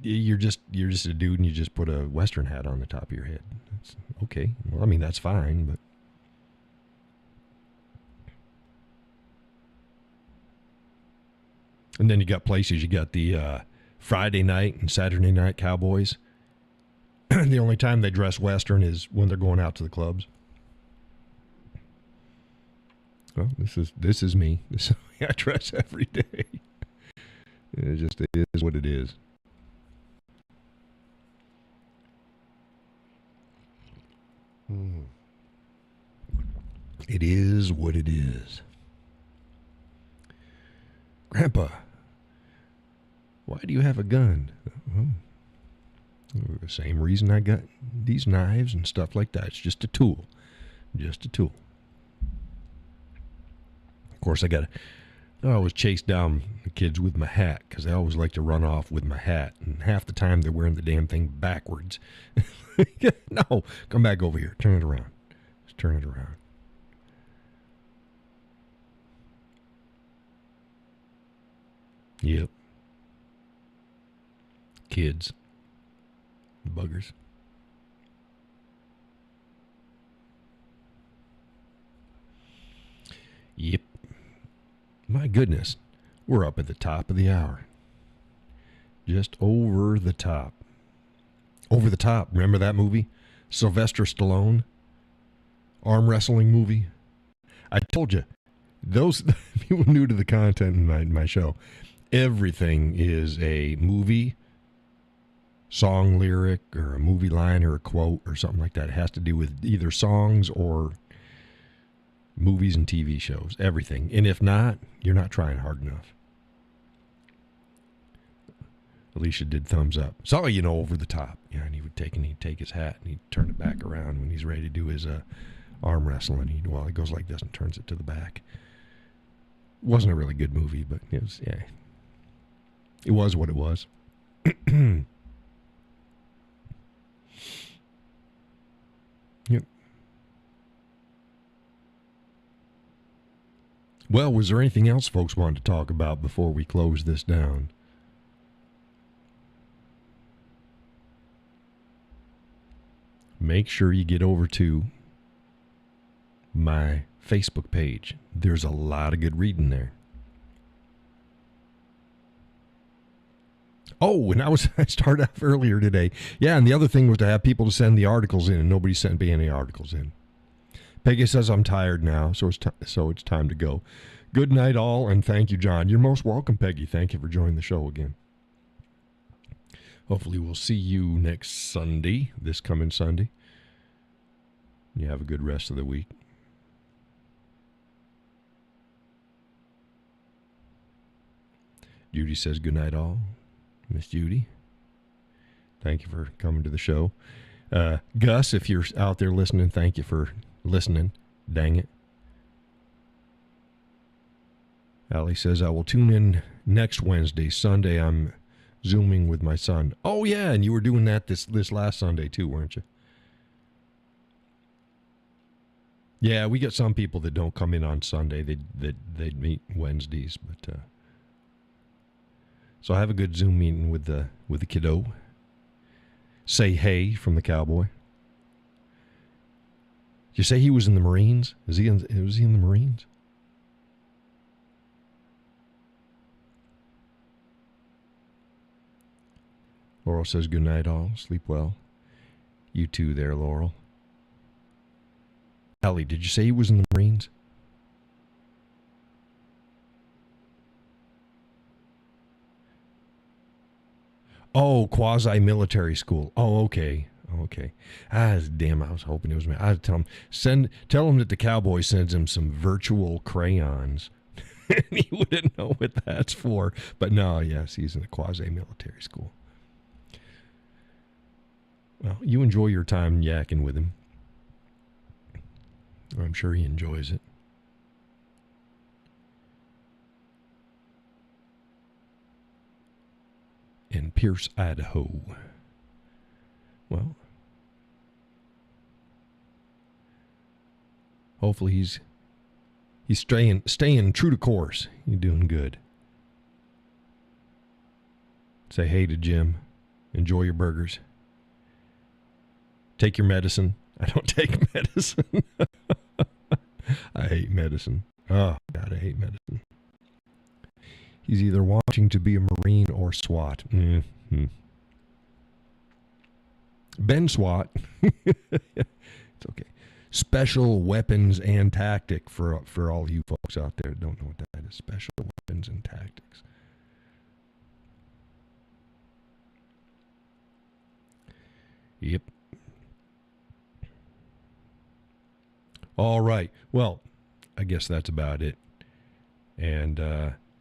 you're just a dude and you just put a Western hat on the top of your head. It's okay. Well, I mean, that's fine, but. And then you got places, you got the Friday night and Saturday night cowboys. The only time they dress Western is when they're going out to the clubs. Well, this is me. This is I dress every day. It just is what it is. It is what it is. Grandpa, why do you have a gun? Oh. The same reason I got these knives and stuff like that. It's just a tool. Just a tool. Of course, I always chase down the kids with my hat because I always like to run off with my hat. And half the time they're wearing the damn thing backwards. No, come back over here. Turn it around. Just turn it around. Yep. Kids. Buggers. Yep. My goodness. We're up at the top of the hour. Just over the top. Over the Top. Remember that movie? Sylvester Stallone. Arm wrestling movie. I told you. Those people new to the content in my show. Everything is a movie, song lyric, or a movie line, or a quote, or something like that. It has to do with either songs or movies and TV shows. Everything. And if not, you're not trying hard enough. Alicia did thumbs up. So, over the top. Yeah, and he'd take his hat and he'd turn it back around when he's ready to do his arm wrestling. He goes like this and turns it to the back. Wasn't a really good movie, but it was, yeah. It was what it was. Yep. Well, was there anything else folks wanted to talk about before we close this down? Make sure you get over to my Facebook page. There's a lot of good reading there. Oh, and I started off earlier today. Yeah, and the other thing was to have people to send the articles in, and nobody sent me any articles in. Peggy says I'm tired now, so it's time to go. Good night, all, and thank you, John. You're most welcome, Peggy. Thank you for joining the show again. Hopefully we'll see you next Sunday, this coming Sunday. You have a good rest of the week. Judy says good night, all. Miss Judy, thank you for coming to the show. Gus, if you're out there listening, thank you for listening. Dang it. Allie says, I will tune in next Wednesday. Sunday, I'm Zooming with my son. Oh, yeah, and you were doing that this last Sunday, too, weren't you? Yeah, we got some people that don't come in on Sunday. They'd meet Wednesdays, but... So I have a good Zoom meeting with the kiddo. Say hey from the cowboy. Did you say he was in the Marines? Was he in the Marines? Laurel says good night, all. Sleep well. You too there, Laurel. Ellie, did you say he was in the Marines? Oh, quasi-military school. Oh, okay. Okay. Damn, I was hoping it was me. I'd tell him that the cowboy sends him some virtual crayons. And he wouldn't know what that's for. But no, yes, he's in a quasi-military school. Well, you enjoy your time yakking with him. I'm sure he enjoys it. In Pierce, Idaho. Well, hopefully he's staying true to course. You're doing good. Say hey to Jim. Enjoy your burgers. Take your medicine. I don't take medicine. I hate medicine. Oh, God, I hate medicine. He's either wanting to be a Marine or SWAT. Mm-hmm. Ben SWAT. It's okay. Special Weapons and Tactic for all you folks out there that don't know what that is. Special Weapons and Tactics. Yep. All right. Well, I guess that's about it. And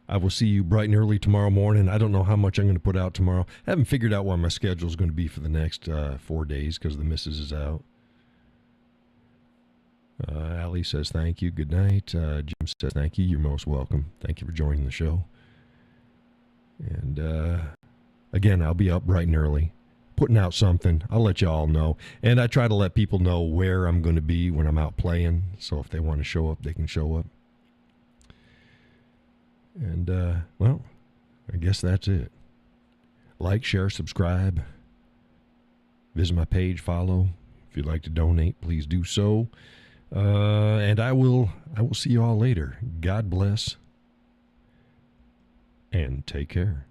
I will see you bright and early tomorrow morning. I don't know how much I'm going to put out tomorrow. I haven't figured out what my schedule is going to be for the next 4 days because the missus is out. Allie says thank you. Good night. Jim says thank you. You're most welcome. Thank you for joining the show. And again, I'll be up bright and early, putting out something. I'll let you all know. And I try to let people know where I'm going to be when I'm out playing. So if they want to show up, they can show up. And, well, I guess that's it. Like, share, subscribe. Visit my page, follow. If you'd like to donate, please do so. And I will see you all later. God bless. And take care.